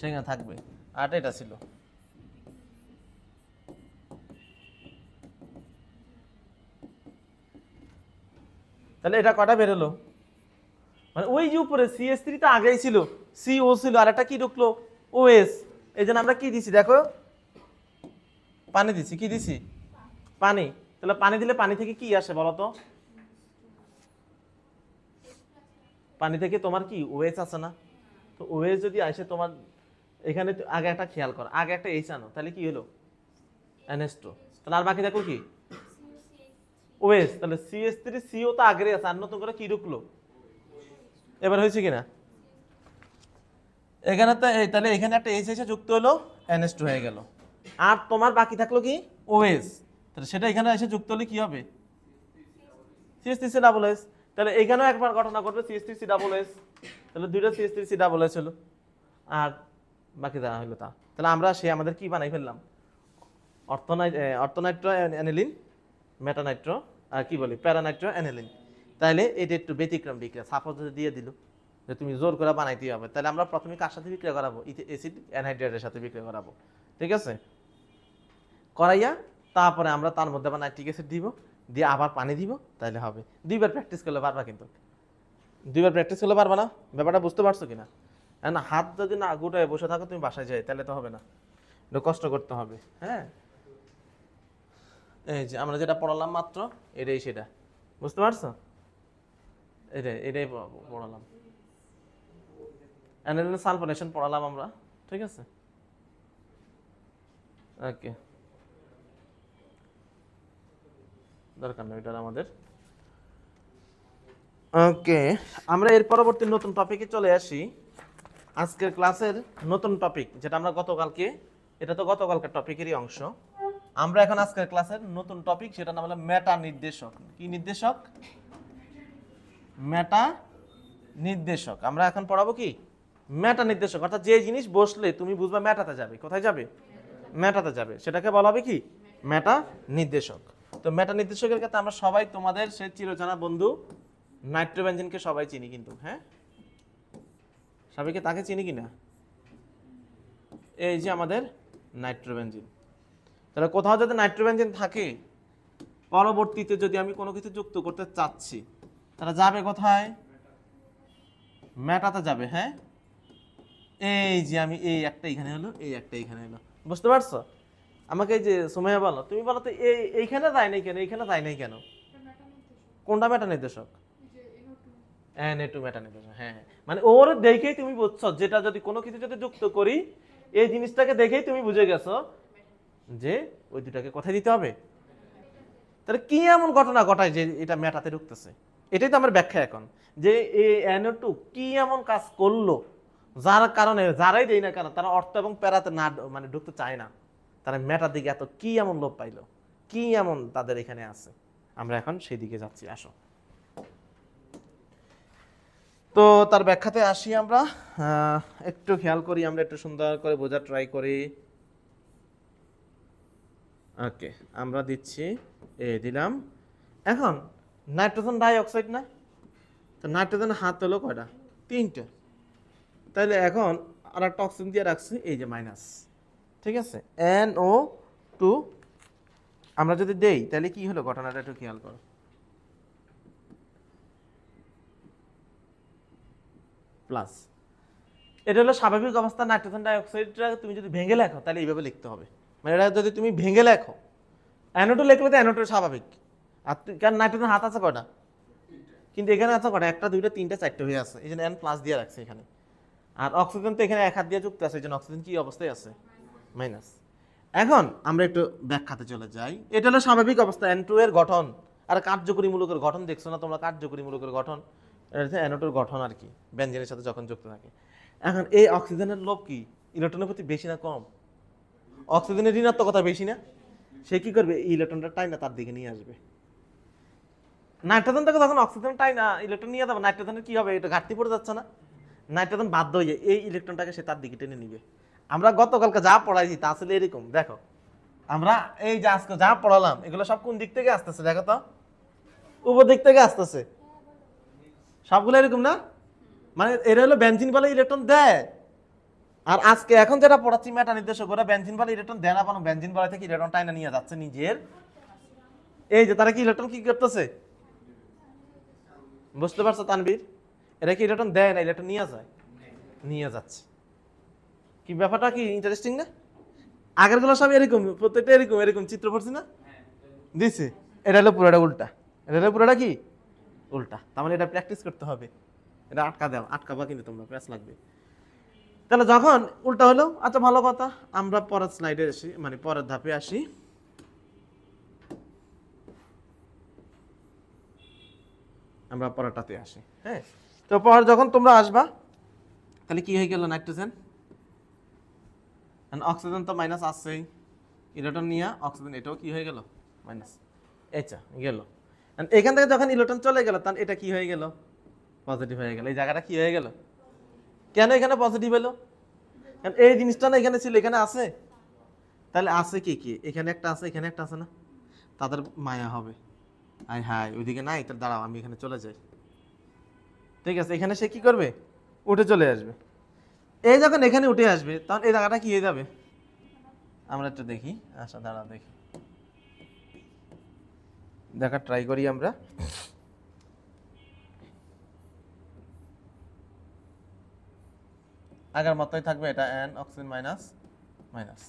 সেখানে থাকবে, আর এটা ছিল। তাহলে এটা কটা বেরোলো, মানে ওই যে উপরে CH3 টা আগেই ছিল, CO ছিল, আর একটা কি ঢুকলো, OS। এই জন্য আমরা কি দিছি দেখো, পানি দিছি, কি দিছি, পানি। তাহলে পানি দিলে পানি থেকে কি আসে বলো তো, পানি থেকে তোমার কি OH আছে না, তো OH যদি আসে তোমার এখানে, আগে একটা খেয়াল কর, আগে একটা H আনো, তাহলে কি হলো, NH2, তাহলে আর বাকি দেখো কি OH, তাহলে CH3CO তো আগেই আছে, আর নতুন করে কি ঢুকলো, এবার হয়েছে কিনা, এখানে তো তাহলে এখানে একটা H এসে যুক্ত হলো, NH2 হয়ে গেল, আর তোমার বাকি থাকলো কি OH, তাহলে সেটা এখানে এসে যুক্ত হলে কি হবে, CH3COOH। তাহলে এখানেও একবার ঘটনা ঘটবে CH3COOH, তাহলে দুইটা CH3COOH হলো, আর বাকি যা হলো তা। তাহলে আমরা আমাদের কি বানাই ফেললাম, অর্থোনাইট্রো অ্যানিলিন, মেটানাইট্রো, আর কি বলি প্যারানাইট্রো অ্যানিলিন। তাহলে এটা একটু ব্যতিক্রম বিক্রিয়া, সাপোজ দিয়ে দিল যে তুমি জোর করে বানাইতে হবে, তাহলে আমরা প্রথমে কার সাথে বিক্রিয়া করাবো, অ্যাসিড অ্যানহাইড্রাইটের সাথে বিক্রিয়া করাবো, ঠিক আছে, করাইয়া তারপরে আমরা তার মধ্যে আবার নাইট্রিক অ্যাসিড দিব, দিয়ে আবার পানি দিব, তাহলে হবে। দুইবার প্র্যাকটিস করলে পারবা, কিন্তু দুইবার প্র্যাকটিস করলে পারবা না, ব্যাপারটা বুঝতে পারছো কিনা? না হাত যদি না গুটায় বসে থাকো তুমি বাসায় যাই, তাহলে তো হবে না, একটু কষ্ট করতে হবে। হ্যাঁ, এই যে আমরা যেটা পড়ালাম মাত্র, এটাই সেটা, বুঝতে পারছো, এটাই পড়ালাম, অ্যানালিন সালফোনেশন পড়ালাম আমরা, ঠিক আছে, ওকে, দরকার নেই এটা আমাদের। ওকে, আমরা এর পরবর্তী নতুন টপিকে চলে আসি। আজকের ক্লাসের নতুন টপিক যেটা আমরা গতকালকে, এটা তো গতকালকার টপিকেরই অংশ, আমরা এখন আজকের ক্লাসের নতুন টপিক, সেটা নাম হলো মেটা নির্দেশক। কি নির্দেশক, মেটা নির্দেশক। আমরা এখন পড়াবো কি, মেটা নির্দেশক, অর্থাৎ যে জিনিস বসলে তুমি বুঝবা মেটাতে যাবে, কোথায় যাবে, মেটাতে যাবে, সেটাকে বলা হবে কি, মেটা নির্দেশক। তো মেটা নির্দেশকের ক্ষেত্রে আমরা সবাই তোমাদের সে চিরজানা বন্ধু নাইট্রোবেনজেনকে সবাই চিনি কিন্তু, হ্যাঁ সবাইকে তাকে চিনি কিনা, এই যে আমাদের নাইট্রোবেনজেন। তাহলে কোথাও যদি নাইট্রোবেনজেন থাকে, পরবর্তীতে যদি আমি কোনো কিছু যুক্ত করতে চাচ্ছি, তাহলে যাবে কোথায়, মেটাতে যাবে। হ্যাঁ, এই যে আমি এই একটা এখানে হলো, এই একটা এখানে হলো, বুঝতে পারছো? আমাকে এই যে সুমাইয়া বলো, তুমি বলো তো এইখানে যায় নাই কেন, এইখানে যায় নাই কেন, কোনটা মেটা নির্দেশক, Na2 মেটা নির্দেশক। হ্যাঁ, মানে ওর দেখেই তুমি বুঝছো, যেটা যদি কোনো কিছু যদি যুক্ত করি, এই জিনিসটাকে দেখেই তুমি বুঝে গেছো যে ওই দুটাকে কোথায় দিতে হবে। তাহলে কি এমন ঘটনা ঘটায় যে এটা মেটাতে ঢুকতেছে, এটাই তো আমার ব্যাখ্যা এখন, যে এই Na2 কি এমন কাজ করলো যার কারণে যারাই দেই না কেন তারা অর্থ এবং প্যারাতে না মানে ঢুকতে চায় না, তারা মেটার দিকে এত কি এমন লোভ পাইলো, কি এমন তাদের এখানে আছে, আমরা এখন সেদিকে যাচ্ছি, আসো। তো তার ব্যাখ্যাতে আসি আমরা, একটু খেয়াল করি, আমরা একটু সুন্দর করে বোঝার ট্রাই করি। ওকে, আমরা দিচ্ছি, দিলাম। এখন নাইট্রোজেন ডাই অক্সাইড না, তো নাইট্রোজেনের হাত হলো কয়টা? 3টে। তাহলে এখন আর একটা অক্সিজেন দিয়ে রাখছি, এই যে মাইনাস, ঠিক আছে, NO2 আমরা যদি দেই তাহলে কি হলো ঘটনাটা একটু খেয়াল করো। প্লাস, এটা হলো স্বাভাবিক অবস্থা। নাইট্রোজেন ডাইঅক্সাইডটা তুমি যদি ভেঙে লেখো তাহলে এইভাবে লিখতে হবে, মানে এটা যদি তুমি ভেঙে লেখো, NO2 লিখলে তো NO2 স্বাভাবিক। আর কারণ নাইট্রোজেন হাত আছে কয়টা? কিন্তু এখানে আছে কয়টা? 1টা 2টা 3টা 4টে হয়ে আছে, এই জন্য N প্লাস দিয়ে রাখছে এখানে। আর অক্সিজেন তো এখানে এক হাত দিয়ে যুক্ত আছে, এই জন্য অক্সিজেন কি অবস্থায় আছে? মাইনাস। এখন আমরা একটু ব্যাখ্যাতে চলে যাই। এটা হলো স্বাভাবিক অবস্থা, N2 এর গঠন। আর কার্যকরী মূলকের গঠন দেখছো না তোমরা? কার্যকরী মূলকের গঠন, এটা হচ্ছে NO2 এর গঠন আর কি, বেনজিনের সাথে যখন যুক্ত থাকে। এখন এই অক্সিজেনের লোভ কি ইলেকট্রনের প্রতি বেশি না কম? অক্সিজেনের ঋণাত্মকতা বেশি না? সে কি করবে? এই ইলেকট্রনটা টাইনা তার দিকে নিয়ে আসবে। নাইট্রোজেন থেকে যখন অক্সিজেন টাইনা ইলেকট্রন নিয়ে যাবে, নাইট্রোজেনের কি হবে? এটা ঘাটতি পড়ে যাচ্ছে না? নাইট্রোজেন বাধ্য হয়ে এই ইলেকট্রনটাকে সে তার দিকে টেনে নিবে। আমরা গতকালকে যা পড়াইছি তা আসলে এরকম। দেখো, আমরা এই যে আজকে যা পড়ালাম এগুলো সব কোন দিক থেকে আসতেছে? দেখো তো, উপর দিক থেকে আসতেছে সবগুলো, এরকম না? মানে এরা হলো বেনজিন বলে ইলেকট্রন দেয়। আর আজকে এখন যেটা পড়াচ্ছি মেটা নির্দেশক, ওরা বেনজিন বলে ইলেকট্রন দেয় না, পানো বেনজিন বলা থেকে ইলেকট্রন টাইনা নিয়ে যাচ্ছে নিজের। এই যে তারা কি ইলেকট্রন কি করতেছে, বুঝতে পারছো তানবীর? এরা কি ইলেকট্রন দেয় না, ইলেকট্রন নিয়ে যায়, নিয়ে যাচ্ছে। কি ব্যাপারটা কি ইন্টারেস্টিং না? আগের গুলো সব এরকম, প্রত্যেকটা এরকম এরকম চিত্র পড়ছি না, দিছে। এটা হলো পুরোটা উল্টা, এটা হলো পুরোটা কি উল্টা। তার মানে এটা প্র্যাকটিস করতে হবে, এটা আটকা দাও, আটকাবা কিন্তু তোমরা, প্যাচ লাগবে। তাহলে যখন উল্টা হলো, আচ্ছা ভালো কথা, আমরা পরের স্লাইডে আসি, মানে পরের ধাপে আসি। আমরা পরেরটাতে আসি, হ্যাঁ। তো পর যখন তোমরা আসবা তাহলে কি হয়ে গেল? নাইট্রোজেন, অক্সিজেন তো মাইনাস আসছেই, ইলেকট্রন নিয়ে অক্সিজেন, এটাও কি হয়ে গেল? মাইনাস। আচ্ছা গেল। এখান থেকে যখন ইলেকট্রন চলে গেল তখন এটা কি হয়ে গেল? পজিটিভ হয়ে গেল। এই জায়গাটা কি হয়ে গেল? কেন এখানে পজিটিভ হলো? কারণ এই জিনিসটা না এখানে ছিল, এখানে আছে। তাহলে আছে কি কি? এখানে একটা আছে, এখানে একটা আছে না? তাদের মায়া হবে, আয় হায় ওইদিকে নাই, তার দাঁড়াও আমি এখানে চলে যাই। ঠিক আছে, এখানে সে কি করবে? উঠে চলে আসবে। এই যখন এখানে উঠে আসবে তখন এই জায়গাটা কি হয়ে যাবে? আমরা একটু দেখি, আচ্ছা দাঁড়া দেখি, দেখা ট্রাই করি আমরা। আগের মতোই থাকবে, এটা N অক্সিজেন মাইনাস মাইনাস।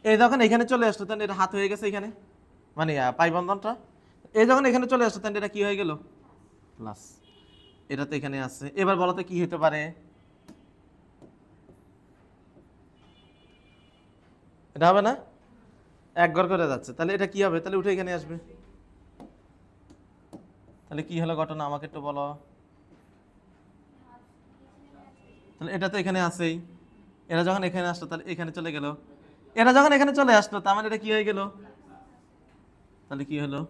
এই যখন এখানে চলে আসলো তখন এটা হাত হয়ে গেছে এখানে, মানে পাই বন্ধনটা। এই যখন এখানে চলে আসলো তখন এটা কি হয়ে গেল? প্লাস। এটা তো এখানে আছে, এবার বলো তো কি হতে পারে? এটা হবে না? এক ঘর করে যাচ্ছে, তাহলে এটা কি হবে? তাহলে উঠে এখানে আসবে। তাহলে কি হলো ঘটনা আমাকে একটু বলো। তাহলে এটা তো এখানে আছেই, এরা যখন এখানে আসলো তাহলে এখানে চলে গেল। এরা যখন এখানে চলে আসলো তার মানে এটা কি হয়ে গেল? তাহলে কি হলো?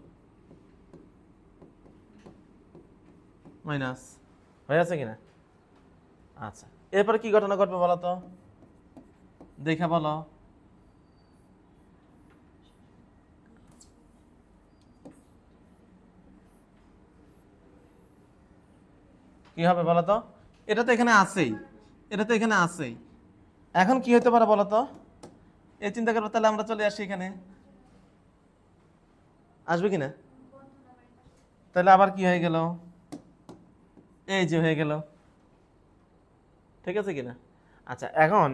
মাইনাস হয়ে আছে কিনা? আচ্ছা, এরপরে কি ঘটনা ঘটবে বলো তো, দেখা বলো। কি হবে বলো তো? এটা তো এখানে আছেই, এটা তো এখানে আছেই। এখন কি হতে পারে বলো তো? এই চিন্তা করবো, তাহলে আমরা চলে আসি এখানে, আসবে কিনা? তাহলে আবার কি হয়ে গেল? এই যে হয়ে গেল, ঠিক আছে কিনা? আচ্ছা, এখন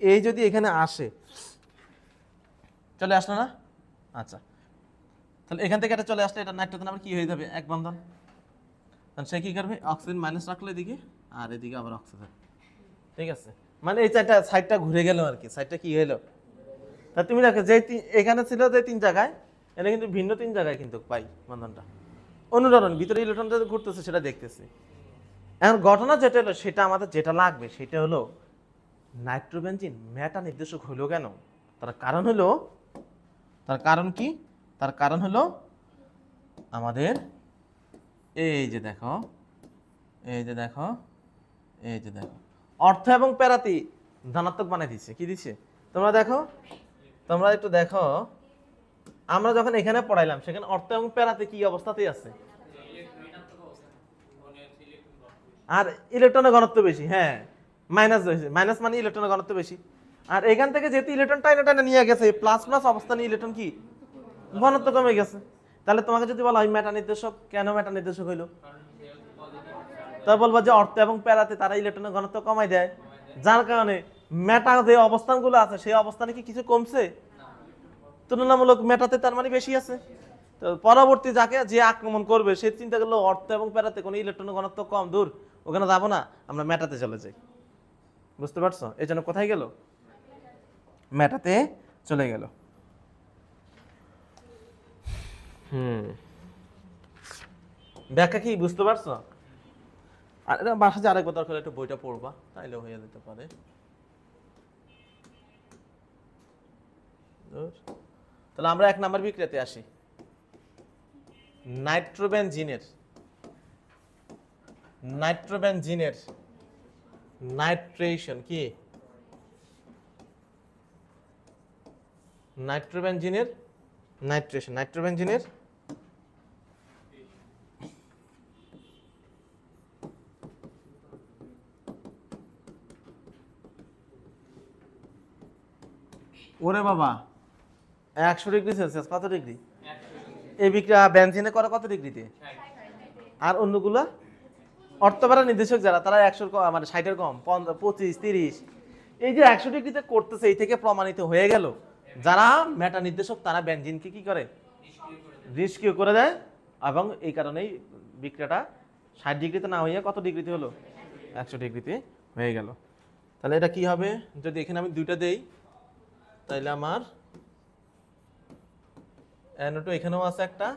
এই যদি এখানে আসে, চলে আসলো না? আচ্ছা, তাহলে এখান থেকে এটা চলে আসলে এটা নাইট্রোজেন আবার কি হয়ে যাবে? এক বন্ধন। সে কি করবে? অক্সিজেন মাইনাস রাখলো এদিকে, আর এদিকে আবার অক্সিজেন। ঠিক আছে, মানে এই চারটা সাইডটা ঘুরে গেল আর কি, সাইডটা কি হলো? তা তুমি দেখো যে এখানে ছিল যে 3 জায়গায়, এটা কিন্তু ভিন্ন 3 জায়গায় কিন্তু পাই বন্ধনটা। অনুরণন, ভিতরে ইলেকট্রনটা ঘুরতেছে সেটা দেখতেছি। এখন ঘটনা যেটা হলো, সেটা আমাদের যেটা লাগবে সেটা হলো নাইট্রোবেনজিন মেটা নির্দেশক হলো কেন? তার কারণ হলো, তার কারণ কি? তার কারণ হলো আমাদের এই যে দেখো এই যে দেখো এই যে দেখো অর্থ এবং প্যারাতি ধনাত্মক বানিয়ে দিচ্ছে। কি দিচ্ছে তোমরা দেখো, তোমরা একটু দেখো, আমরা যখন এখানে পড়াইলাম সেখানে অর্থ এবং প্যারাতে কি অবস্থাতেই আছে, আর ইলেকট্রনের ঘনত্ব বেশি। হ্যাঁ, মাইনাস হয়েছে, মাইনাস মানে ইলেকট্রনের ঘনত্ব বেশি। আর এখান থেকে যেহেতু ইলেকট্রন টাইনা টাইনা নিয়ে গেছে, প্লাস প্লাস অবস্থা নিয়ে ইলেকট্রন কি ঘনত্ব কমে গেছে। তাহলে তোমাকে যদি বলা হয় মেটা নির্দেশক, কেন মেটা নির্দেশক হইলো, তা বলবো যে অর্থ এবং প্যারাতে তারা ইলেকট্রনের ঘনত্ব কমাই দেয়, যার কারণে মেটা যে অবস্থানগুলো আছে সেই অবস্থানে কি কিছু কমছে, তুলনামূলক মেটাতে তার মানে বেশি আছে। তো পরবর্তী যাকে যে আক্রমণ করবে সে চিন্তা করলো অর্থ এবং প্যারাতে কোনো ইলেকট্রনের ঘনত্ব কম, দূর ওখানে যাবো না, আমরা মেটাতে চলে যাই। বুঝতে পারছো? এই জন্য কোথায় গেল, মেটাতে চলে গেল। ব্যাখ্যা কি বুঝতে পারছো? আর এটা বাসা যে আরেকবার দরকার একটু বইটা পড়বা, তাইলে হয়ে যেতে পারে। তাহলে আমরা 1 নাম্বার বিক্রিয়াতে আসি। নাইট্রোবেনজিনের নাইট্রেশন কি, নাইট্রোবেনজিনের নাইট্রেশন, নাইট্রোবেনজিনের ওরে বাবা 100 ডিগ্রি সেলসিয়াস, কত ডিগ্রি এই বিক্রিয়া বেনজিনে করে কত ডিগ্রিতে, আর অন্যগুলো অর্থবারা নির্দেশক যারা তারা 100 মানে 60-এর কম, 25, 30, এই যে 100 ডিগ্রিতে করতেছে, এই থেকে প্রমাণিত হয়ে গেল যারা মেটা নির্দেশক তারা বেনজিনকে কি করে, নিষ্ক্রিয় করে দেয়, এবং এই কারণেই বিক্রিয়াটা 60 ডিগ্রিতে না হয়ে কত ডিগ্রিতে হলো, 100 ডিগ্রিতে হয়ে গেল। তাহলে এটা কি হবে, যদি এখানে আমি দুইটা দেই তাহলে আমার NO2 এখানেও আছে একটা,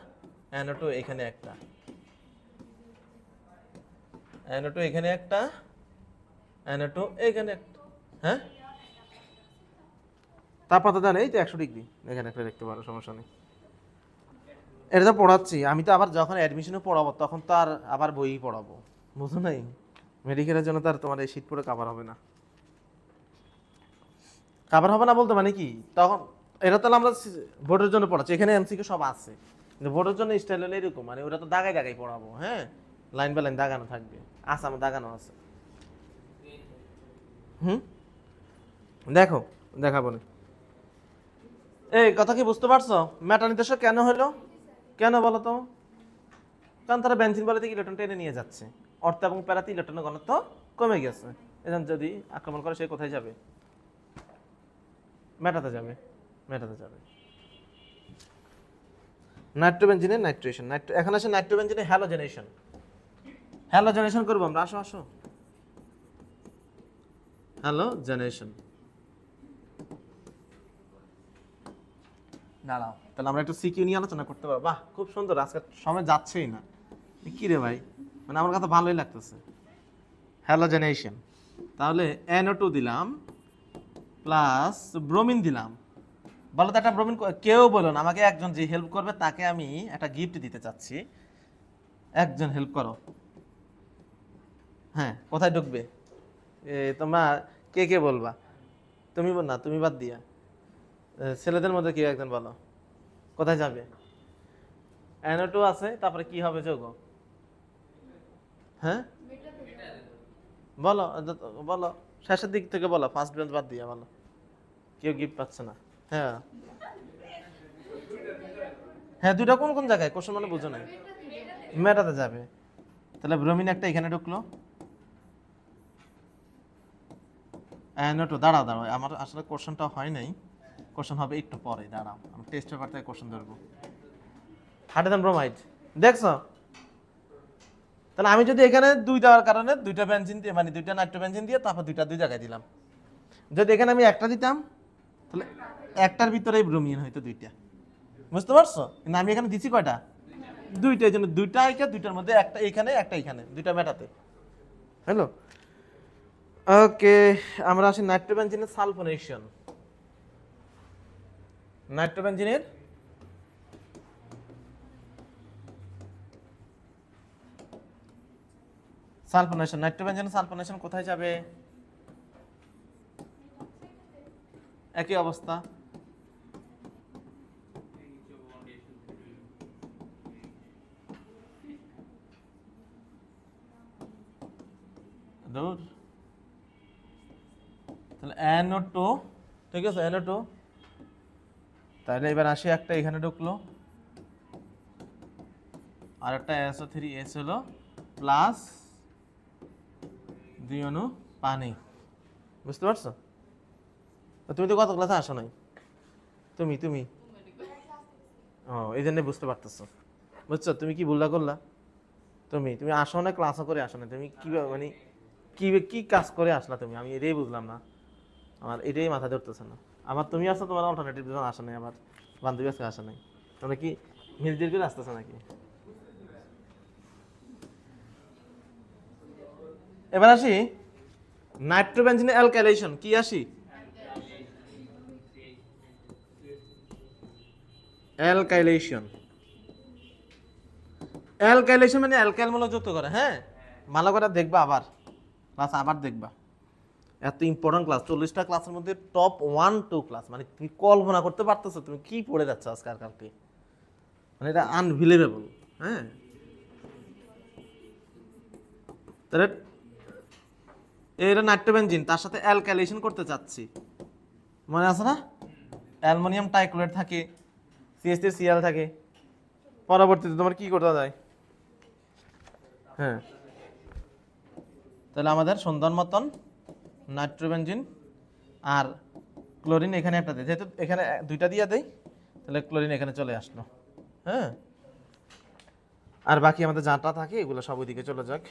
NO2 এখানে একটা, NO2 এখানে একটা, NO2 এখানে একটা। হ্যাঁ, তাপমাত্রা জানেন এই তো 100 ডিগ্রি, এখানে একটা দেখতে পারো, সমস্যা নেই। এটা তো পড়াচ্ছি আমি, তো আবার যখন অ্যাডমিশনে পড়াবো তখন তো আর আবার বই পড়াবো, বুঝো নাই? মেডিকেলের জন্য তো আর তোমার এই শীত পড়ে কাভার হবে না। কাভার হবে না বলতে মানে কি, তখন এটা তাহলে আমরা ভোটের জন্য পড়াচ্ছি, এখানে এমসিকিউ সব আছে, কিন্তু ভোটের জন্য স্টাইল হলে এরকম, মানে ওটা তো দাগাই দাগাই পড়াবো। হ্যাঁ, লাইন বাই লাইন দাগানো থাকবে, আছে আমার দাগানো আছে। দেখো দেখাবো না। এই কথা কি বুঝতে পারছো, মেটা নির্দেশক কেন হলো, কেন বলো তো? কারণ তারা বেনজিন বলে থেকে ইলেকট্রন টেনে নিয়ে যাচ্ছে, অর্থ এবং প্যারাতে ইলেকট্রনের ঘনত্ব কমে গেছে। এজন্য যদি আক্রমণ করে সে কোথায় যাবে, মেটাতে যাবে, মেটাতে যাবে। নাইট্রোবেনজিনের নাইট্রেশন, এখন আসে নাইট্রোবেনজিনের হ্যালোজেনেশন। হ্যালোজেনেশন করবো আমরা, আসো আসো, হ্যালোজেনেশন। দাঁড়াও, তাহলে আমরা একটু সিকিউ নিয়ে আলোচনা করতে পারবো। বাহ, খুব সুন্দর, আজকে সময় যাচ্ছেই না। কি রে ভাই, মানে আমার কথা ভালোই লাগতেছে। হ্যালোজেনেশন, তাহলে NO2 দিলাম প্লাস ব্রোমিন দিলাম। বলো তো একটা ব্রোমিন, কেউ বলুন আমাকে, একজন যে হেল্প করবে তাকে আমি একটা গিফট দিতে চাচ্ছি, একজন হেল্প করো। হ্যাঁ, কোথায় ঢুকবে তোমরা কে কে বলবা, তুমি বল না, তুমি বাদ দিয়া ছেলেদের মধ্যে কেউ একজন বলো কোথায় যাবে। NO2 আছে, তারপরে কি হবে যোগ, হ্যাঁ বলো, বলো শেষের দিক থেকে বলো, ফার্স্ট বেঞ্চ বাদ দিয়া বলো, কেউ গিফট পাচ্ছে না। হ্যাঁ হ্যাঁ, দুইটা কোন কোন জায়গায়, কোশ্চেন মানে বুঝো নাই, মেটাতে যাবে। তাহলে ব্রোমিন একটা এখানে ঢুকলো, NO2, দাঁড়াও দাঁড়াও, আমার আসলে কোশ্চেনটা হয় নাই, কোশ্চেন হবে একটু পরে, দাঁড়াও আমি টেস্ট পেপার থেকে কোশ্চেন ধরবো। হাইড্রোজেন ব্রোমাইড দেখছো, তাহলে আমি যদি এখানে 2 দেওয়ার কারণে 2টা বেনজিন দিয়ে, মানে 2টা নাইট্রোবেনজিন দিয়ে তারপর 2টা 2 জায়গায় দিলাম। যদি এখানে আমি একটা দিতাম তাহলে একটার ভিতরেই ব্রোমিন হইতো 2টা, বুঝতে পারছো? কিন্তু আমি এখানে দিছি কয়টা, 2টা, এই জন্য 2টা আইকা 2টার মধ্যে একটা এখানে একটা এখানে, 2টা মেটাতে। হ্যালো, ওকে, আমরা আসি নাইট্রোবেনজিনের সালফোনেশন। নাইট্রোবেনজিনের সালফোনেশন, নাইট্রোবেনজিনের সালফোনেশন কোথায় যাবে? একই অবস্থা। দূর, তাহলে NO2, ঠিক আছে, NO2। তাহলে এবার আসি, একটা এখানে ঢুকলো, আর একটা SO3 হলো প্লাস 2 অণু পানি। বুঝতে পারছো? তুমি তো গত ক্লাসে আসো নাই। তুমি তুমি ও, এই জন্য বুঝতে পারতেছো। বুঝছো তুমি কি ভুলটা করলা? তুমি তুমি আসো না, ক্লাসও করে আসো না, তুমি কিভাবে মানে কি কি কাজ করে আসলা তুমি? আমি এটাই বুঝলাম না, আমার এটাই মাথা ধরতেছে না। আমার তুমি আসো, তোমার অল্টারনেটিভ যখন আসে নাই, আমার বান্ধবী আজকে আসে নাই, তোমরা কি মিলজির করে আসতেছে নাকি? এবার আসি নাইট্রোবেনজিনের অ্যালকাইলেশন কি আসি? অ্যালকাইলেশন, অ্যালকাইলেশন মানে অ্যালকাইল মূলক যুক্ত করে। হ্যাঁ, ভালো করে দেখবা, আবার ক্লাস আবার দেখবা, এত ইম্পর্টেন্ট ক্লাস, 40টা ক্লাসের মধ্যে টপ 1-2 ক্লাস, মানে তুমি কল্পনা করতে পারতেছো তুমি কি পড়ে যাচ্ছ আজকে আর কালকে, মানে এটা আনবিলিভেবল। হ্যাঁ, তাহলে এটা নাইট্রোবেনজিন, তার সাথে অ্যালকাইলেশন করতে চাচ্ছি, মনে আছে না? অ্যালুমিনিয়াম টাইক্লোরাইড থাকে, CH3Cl থাকে, পরবর্তীতে তোমার কি করতে যায়? হ্যাঁ, তাহলে আমাদের সুন্দর মতন নাইট্রোবেনজিন আর ক্লোরিন এখানে একটা দেয়, যেহেতু এখানে দুইটা দিয়ে দেয়, তাহলে ক্লোরিন এখানে চলে আসলো। হ্যাঁ, আর বাকি আমাদের যাটা থাকে এগুলো সব ওইদিকে চলে যাক।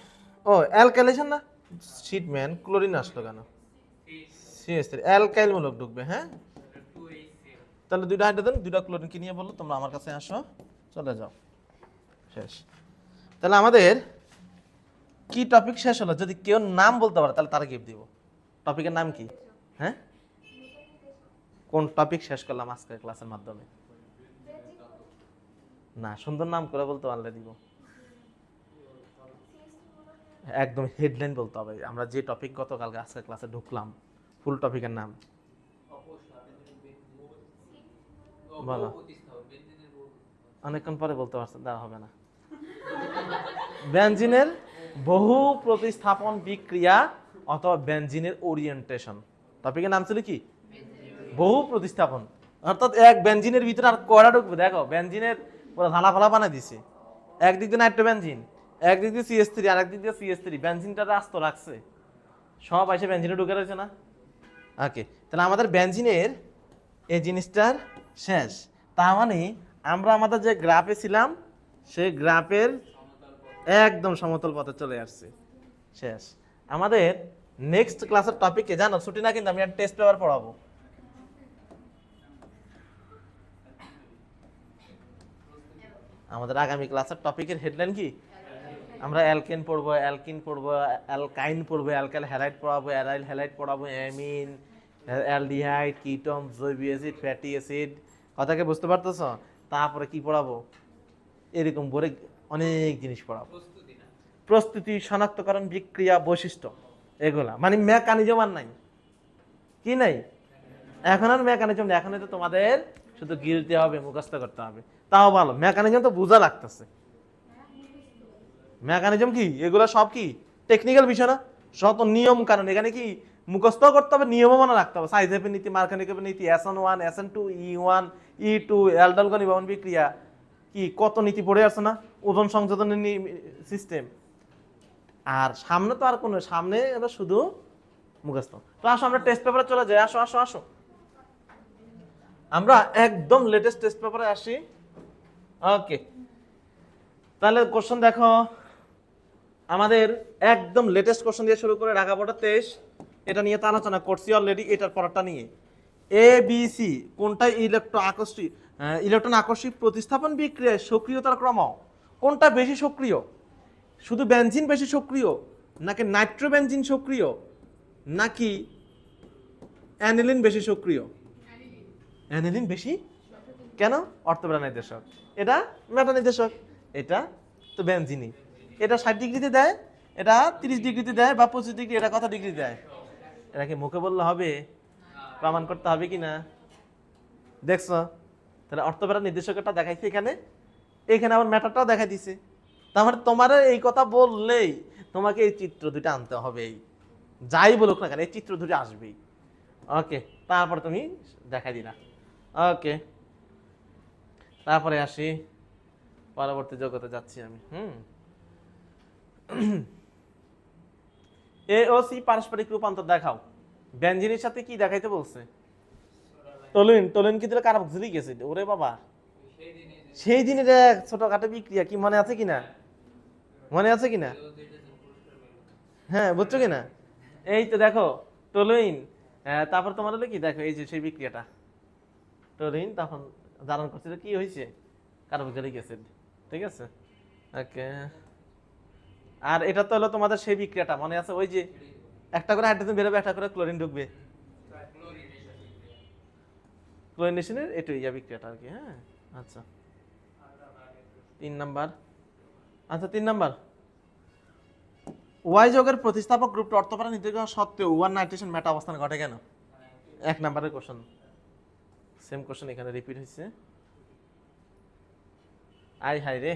ও অ্যালকাইলেশন না, শিটম্যান, ক্লোরিন আসলো কেন? CH3 অ্যালকাইল মূলক ঢুকবে। হ্যাঁ, তাহলে দুইটা হাইড্রোজেন, দুইটা ক্লোরিন কি নিয়ে বললো? তোমরা আমার কাছে আসো, চলে যাও, শেষ। তাহলে আমাদের কি টপিক শেষ হলো? যদি কেউ নাম বলতে পারে তাহলে তারা গিফট দিব। টপিকের নাম কি? হ্যাঁ, কোন টপিক শেষ করলাম আজকের ক্লাসের মাধ্যমে? না, সুন্দর নাম করে বলতে পারলে দিব। একদম হেডলাইন বলতে হবে, আমরা যে টপিক গতকালকে আজকের ক্লাসে ঢুকলাম, ফুল টপিকের নাম বলো। অনেকক্ষণ পরে বলতে পারছেন, দেওয়া হবে না। বেনজিনের বহু প্রতিস্থাপন বিক্রিয়া অথবা বেনজিনের ওরিয়েন্টেশন, টপিকের নাম ছিল কি? বহু প্রতিস্থাপন। অর্থাৎ এক বেনজিনের ভিতরে আর কয়টা ঢুকবে দেখো, বেনজিনের পুরো ধালা ফালা বানাই দিছে, একদিক দিয়ে নাইট্রোবেনজিন, একদিক দিয়ে CH3, আর একদিক দিয়ে CH3, বেনজিনটা আস্ত রাখছে, সব এসে বেনজিনে ঢুকে রয়েছে না। ওকে, তাহলে আমাদের বেনজিনের এই জিনিসটার শেষ। তার মানে আমরা আমাদের যে গ্রাফে ছিলাম সেই গ্রাফের একদম সমতল পথে চলে আসছে, শেষ। আমাদের নেক্সট ক্লাসের টপিকে জানো, ছুটি না কিন্তু আমি একটা টেস্ট পেপার পড়াবো। আমাদের আগামী ক্লাসের টপিকের হেডলাইন কি? আমরা অ্যালকেন পড়বো, অ্যালকিন পড়বো, অ্যালকাইন পড়বো, অ্যালকাইল হ্যালাইড পড়াবো, অ্যারাইল হ্যালাইড পড়াবো, অ্যামিন, অ্যালডিহাইড, কিটোন, জৈবিক অ্যাসিড, ফ্যাটি অ্যাসিড, কথাকে বুঝতে পারতেছো? তারপরে কি পড়াবো? এরকম করে অনেক জিনিস পড়াবো। প্রস্তুতি, শনাক্তকরণ, বিক্রিয়া, বৈশিষ্ট্য, এগুলা মানে মেকানিজম আর নাই, কি নাই এখন আর মেকানিজম নেই, এখন তো তোমাদের শুধু গিলতে হবে, মুখস্থ করতে হবে, তাও ভালো। মেকানিজম তো বোঝা লাগতেছে, মেকানিজম কি এগুলো সব কি টেকনিক্যাল বিষয় না, শত নিয়ম কানুন, এখানে কি মুখস্থ করতে হবে, নিয়মও মনে রাখতে হবে। সাইজেফের নীতি, মার্কানিকের নীতি, SN1, SN2, E1, E2, অ্যালডালগন নির্বাপন বিক্রিয়া, কি কত নীতি পড়ে আছে না, ওজন সংযোজনের সিস্টেম। আর সামনে তো আর কোনো, সামনে শুধু মুখস্থ। তো আসো আমরা টেস্ট পেপারে চলে যাই, আসো আসো আসো, আমরা একদম লেটেস্ট টেস্ট পেপারে আসি। ওকে, তাহলে কোশ্চেন দেখো, আমাদের একদম লেটেস্ট কোশ্চেন দিয়ে শুরু করে ঢাকা বোর্ডের 23, এটা নিয়ে তো আলোচনা করছি অলরেডি, এটার পরটা নিয়ে ABC কোনটা ইলেকট্রন আকর্ষিক প্রতিস্থাপন বিক্রিয়ায় সক্রিয়তার ক্রম কোনটা বেশি সক্রিয়? শুধু বেনজিন বেশি সক্রিয়, নাকি নাইট্রোবেনজিন সক্রিয়, নাকি অ্যানিলিন বেশি সক্রিয়? অ্যানিলিন বেশি। কেন? অর্থবেড়া নির্দেশক, এটা মেটা নির্দেশক, এটা তো বেনজিনই। এটা 60 ডিগ্রিতে দেয়, এটা 30 ডিগ্রিতে দেয় বা 25 ডিগ্রি, এটা কত ডিগ্রি দেয়? এটা কি মুখে বললে হবে? প্রমাণ করতে হবে কি না? দেখছো? তাহলে অর্থপেরা নির্দেশকটা দেখাইছে এখানে, এখানে আবার ম্যাটারটাও দেখাই দিছে। তার মানে তোমার এই কথা বললেই তোমাকে এই চিত্র দুটো আনতে হবেই, যাই বলুক না কেন এই চিত্র দুটো আসবেই। ওকে, তারপর তুমি দেখাই দিলা। ওকে, তারপরে আসি পরবর্তী জগতে যাচ্ছি আমি। এ ও সি পারস্পরিক রূপান্তর দেখাও। বেনজিনের সাথে কি দেখাইতে বলছে? টলুইন। টলুইন কি দিলে কার্বক্সিলিক অ্যাসিড। ওরে বাবা, সেই দিনের এক ছোটখাটো বিক্রিয়া, কি মনে আছে কিনা? মনে আছে কিনা? হ্যাঁ, বুঝছো কিনা? এই তো দেখো টলুইন, তারপর তোমার হলো কি, দেখো এই যে সেই বিক্রিয়াটা, টলুইন তখন ধারণ করছিল কি হয়েছে? Carboxylic acid. ঠিক আছে, ওকে। আর এটা তো হলো তোমাদের সেই বিক্রিয়াটা, মনে আছে? ওই যে একটা করে হাইড্রোজেন বেরোবে, একটা করে ক্লোরিন ঢুকবে, ক্লোরিনেশনের এটাই ইয়া বিক্রিয়াটা আর কি। হ্যাঁ, আচ্ছা 3 নাম্বার। আচ্ছা 3 নাম্বার, ওয়াই যোগের প্রতিস্থাপক গ্রুপটা অর্থপরা নির্দেশ সত্ত্বেও ওয়ান নাইট্রেশন মেটা অবস্থান ঘটে কেন? 1 নাম্বারের কোশ্চেন, সেম কোশ্চেন এখানে রিপিট হয়েছে। আই হাই রে।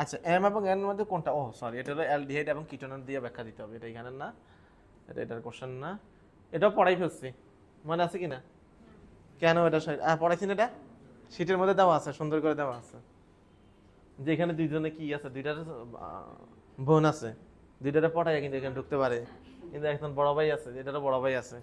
আচ্ছা, এম এবং এন এর মধ্যে কোনটা? ও সরি, এটা হলো অ্যালডিহাইড এবং কিটোনের দিয়ে ব্যাখ্যা দিতে হবে, এটা এখানে না, এটা এটার কোশ্চেন না। এটাও পড়াই ফেলছি, মনে আছে কিনা? কেন এটা পড়াইছি না? এটা শীটের মধ্যে দেওয়া আছে, সুন্দর করে দেওয়া আছে, যে এখানে দুইজনে কি আছে, দুইটার বোন আছে, দুইটারে পড়াইয়া কিন্তু এখানে ঢুকতে পারে, কিন্তু একজন বড় ভাই আছে, এটারও বড় ভাই আছে,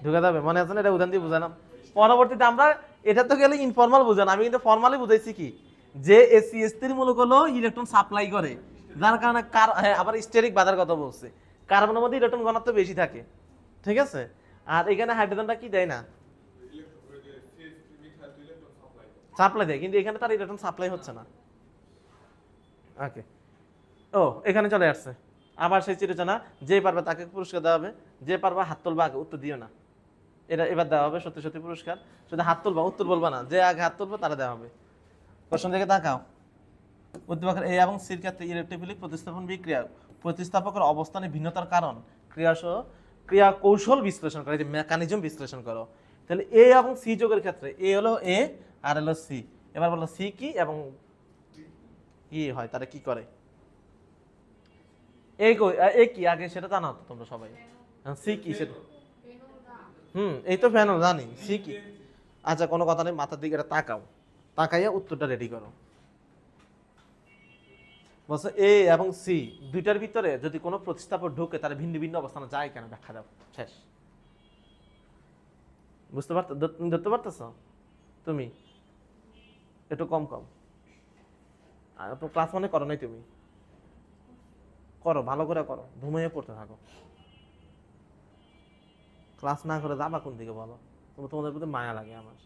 ঢুকে যাবে। মনে আছে না? এটা উদাহরণ দিয়ে বুঝালাম। পরবর্তীতে আমরা, এটা তো গেলে ইনফর্মাল বুঝান, আমি কিন্তু ফর্মালি বুঝাইছি কি, যে এসসি/এস3 মূলক হলো ইলেকট্রন সাপ্লাই করে, যার কারণে হ্যাঁ, আবার স্টেরিক বাধার কথা বলছে, কার্বনের মধ্যে ইলেকট্রন ঘনত্ব বেশি থাকে। ঠিক আছে, আর এখানে হাইড্রোজেনটা কি দেয় না, সাপ্লাই দেয়, কিন্তু এখানে তার ইলেকট্রন সাপ্লাই হচ্ছে না। ওকে, ও এখানে চলে আসছে আবার সেই চিরচেনা, যে পারবে তাকে পুরস্কার দেওয়া হবে, যে পারবে হাত তুলবা, আগে উত্তর দিও না, এটা এবার দেওয়া হবে সত্যি সত্যি পুরস্কার, শুধু হাত তুলবা, উত্তর বলবা না, যে আগে হাত তুলবে তারা দেওয়া হবে। প্রশ্ন থেকে তাকাও, উদ্দীপকের এ এবং সির ক্ষেত্রে ইলেকট্রোফিলিক প্রতিস্থাপন বিক্রিয়া প্রতিস্থাপকের অবস্থানে ভিন্নতার কারণ ক্রিয়া কৌশল বিশ্লেষণ করে, যে মেকানিজম বিশ্লেষণ করো। তাহলে এ এবং সি যোগের ক্ষেত্রে এ হলো এ আর হলো সি, এবার বলো সি কি এবং ই হয়, তারা কি করে? এ কি আগে সেটা জানো তো তোমরা সবাই, সি কি সেটা? এই তো ফেনল জানি, সি কি? আচ্ছা কোনো কথা নেই, মাথার দিকে এটা তাকাও, তাকাইয়া উত্তরটা রেডি করো। বলছে এ এবং সি দুইটার ভিতরে যদি কোনো প্রতিস্থাপক ঢুকে, তার ভিন্ন ভিন্ন অবস্থানে যায় কেন, ব্যাখ্যা দাও। শেষ। বুঝতে ধরতে পারতেছ তুমি? একটু কম কম, ক্লাস মানে করো নাই তুমি, করো ভালো করে করো, ঘুমিয়ে পড়তে থাকো, ক্লাস না করে যাবা কোন দিকে বলো? তোমাদের প্রতি মায়া লাগে আমার,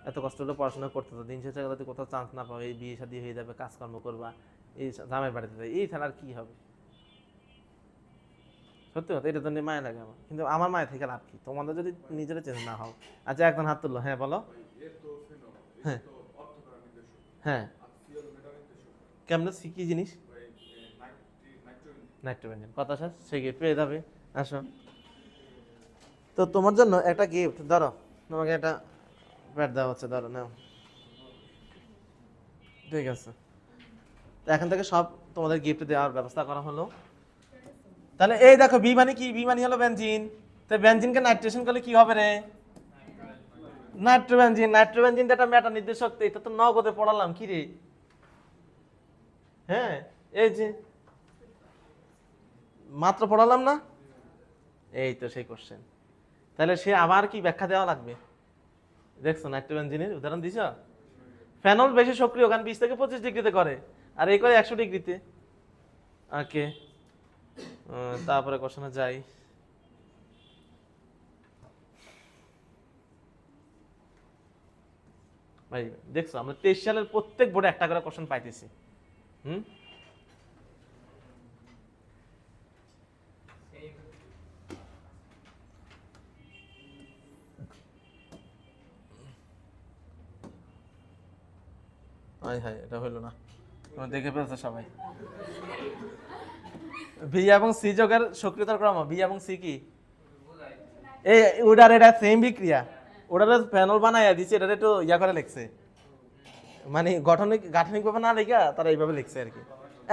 এত কষ্ট হলে পড়াশোনা করতে, তো দিন শেষে যদি কোথাও চান্স না পাবে, এই বিয়ে শাদী হয়ে যাবে, কাজকর্ম করবা, এই জামাই বাড়িতে যাবে, এই ছাড়া আর কি হবে? সত্যি কথা, এটার জন্য মায়া লাগে আমার, কিন্তু আমার মায়া থেকে লাভ কি, তোমাদের যদি নিজেরা চেঞ্জ না হও। আচ্ছা একজন হাত তুললো, হ্যাঁ বলো। হ্যাঁ হ্যাঁ, কেমন সি কি জিনিস? নাইট্রোবেঞ্জিন, কথা শেষ, সে গিফট পেয়ে যাবে। আসো, তো তোমার জন্য একটা গিফট, ধরো তোমাকে একটা প্যাড দেওয়া হচ্ছে, ধরো নাও। ঠিক আছে, তো এখন থেকে সব তোমাদের গিফট দেওয়ার ব্যবস্থা করা হলো। তাহলে এই দেখো, বি মানে কি? বি মানে হলো বেনজিন, তো বেনজিনকে নাইট্রেশন করলে কি হবে রে? নাইট্রোবেনজিন। নাইট্রোবেনজিন একটা মেটা নির্দেশক, এটা তো নগদে পড়ালাম কি রে? হ্যাঁ, এই যে মাত্র পড়ালাম না, এই তো সেই কোশ্চেন। তাহলে সে আবার কি ব্যাখ্যা দেওয়া লাগবে? দেখছো নাইট্রোবেনজিনের উদাহরণ দিছ। ফেনল বেশি সক্রিয়, কারণ 20 থেকে 25 ডিগ্রিতে করে, আর এই করে 100 ডিগ্রিতে। ওকে, তারপরে কোশ্চেনে যাই। ভাই দেখছো, আমরা 23 সালের প্রত্যেক বোর্ডে একটা করে কোশ্চেন পাইতেছি। হাই হাই, এটা হইলো না। তোমরা দেখে ফেলছো সবাই। বি এবং সি যোগের সক্রিয়তার ক্রম, বি এবং সি কি এই ওটার এটা সেম বিক্রিয়া, ওটার প্যানেল বানাইয়া দিছে, এটা একটু ইয়া করে লিখছে, মানে গাঠনিক ভাবে না লেখা তারা এইভাবে লিখছে আর কি,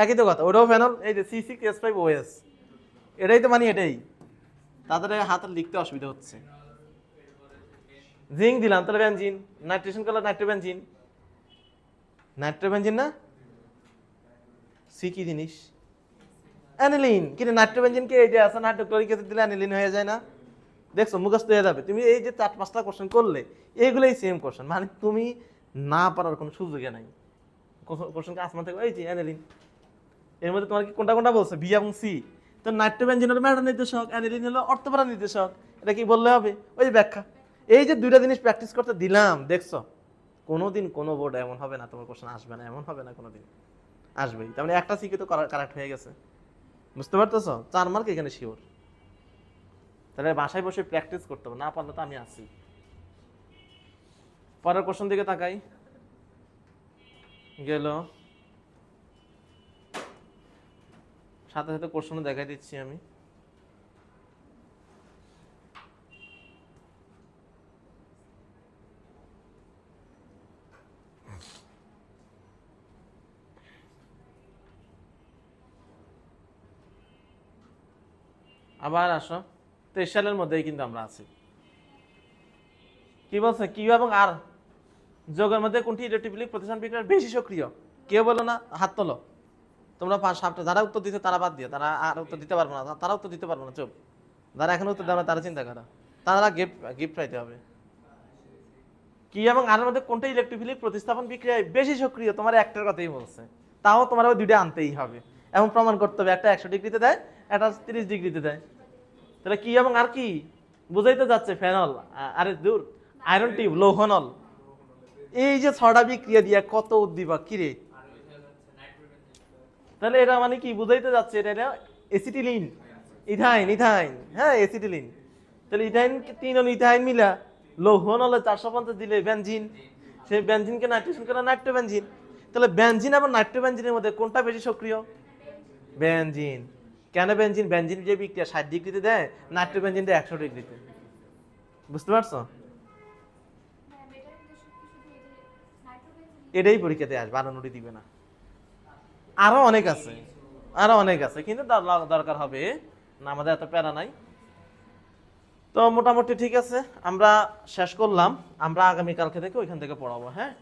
একই তো কথা। ওটাও প্যানেল, এই যে C6H5OS, এটাই তো মানে এটাই, তাদের হাতে লিখতে অসুবিধা হচ্ছে। জিঙ্ক দিলাম তাহলে বেনজিন, নাইট্রেশন করলে নাইট্রোবেনজিন, নাইট্রোবেনজিন না, সি কি জিনিস অ্যানিলিন, কিন্তু নাইট্রোবেনজিন কে এই যে আছে নাইট্রোক্লোরিক অ্যাসিড দিলে অ্যানিলিন হয়ে যায় না, দেখছো মুখস্থ হয়ে যাবে। তুমি এই যে 4-5টা কোশ্চেন করলে এইগুলোই সেম কোশ্চেন, মানে তুমি না পারার কোনো সুযোগই নাই। কোশ্চেনকে আসমান থেকে এই যে অ্যানিলিন, এর মধ্যে তোমার কি কোনটা কোনটা বলছে, বি এবং সি, তো নাইট্রোবেনজিন হলো ম্যাটার নির্দেশক, অ্যানিলিন হলো অর্থপরা নির্দেশক, এটা কি বললে হবে, ওই ব্যাখ্যা। এই যে দুইটা জিনিস প্র্যাকটিস করতে দিলাম, দেখছো কোনোদিন কোনো বোর্ড এমন হবে না তোমার কোশ্চেন আসবে না, এমন হবে না কোনোদিন, আসবেই। তার মানে একটা সিকে তো কারেক্ট হয়ে গেছে, বুঝতে পারতেছ, 4 মার্ক এখানে শিওর। তাহলে বাসায় বসে প্র্যাকটিস করতে হবে, না পারলে তো আমি আছি। পরের কোশ্চেন দিকে তাকাই, গেল সাথে সাথে কোশ্চেন দেখাই দিচ্ছি আমি। আবার আসো, 23 সালের মধ্যেই কিন্তু আমরা আছি। কি বলছে, কিউ এবং আর যোগের মধ্যে কোনটি ইলেকট্রিক প্রতিষ্ঠান বিক্রিয়ার বেশি সক্রিয়? কেউ বলো না, হাত তোলো। তোমরা 5-7টা যারা উত্তর দিতে তারা বাদ দিও, তারা আর উত্তর দিতে পারবো না, তারা উত্তর দিতে পারবো না, চুপ। যারা এখন উত্তর দেবে তারা চিন্তা করো, তারা গিফট পাইতে হবে। কি এবং আর মধ্যে কোনটা ইলেকট্রোফিলিক প্রতিস্থাপন বিক্রিয়ায় বেশি সক্রিয়? তোমার একটার কথাই বলছে, তাও তোমার ওই দুইটা আনতেই হবে, এবং প্রমাণ করতে হবে, একটা 100 ডিগ্রিতে দেয়, একটা 30 ডিগ্রিতে দেয়। তাহলে কি এবং আর কি বুঝাইতে যাচ্ছে, ফেনল, আরে দূর, আয়রন টিউব, লৌহনল, এই যে 6টা বিক্রিয়া দিয়া কত উদ্দীপক কিরে। তাহলে এটা মানে কি বুঝাইতে যাচ্ছে, এটা এসিটিলিন, ইথাইন, হ্যাঁ এসিটিলিন। তাহলে ইথাইন 3 ইথাইন মিলা লৌহন হলে 450 দিলে বেনজিন, সেই বেনজিনকে নাইট্রেশন করে নাইট্রোবেনজিন। তাহলে বেনজিন এবং নাইট্রোবেনজিনের মধ্যে কোনটা বেশি সক্রিয়? বেনজিন। কেন বেনজিন? বেনজিন যে বিক্রিয়া 60 ডিগ্রিতে দেয়, নাইট্রোবেনজিন দেয় 100 ডিগ্রিতে। বুঝতে পারছো? এটাই পরীক্ষাতে আসবে, আর নোটি দিবে না। আরো অনেক আছে, কিন্তু দরকার হবে না, আমাদের এত প্যারা নাই। তো মোটামুটি ঠিক আছে, আমরা শেষ করলাম। আমরা আগামীকালকে থেকে ওইখান থেকে পড়াবো, হ্যাঁ।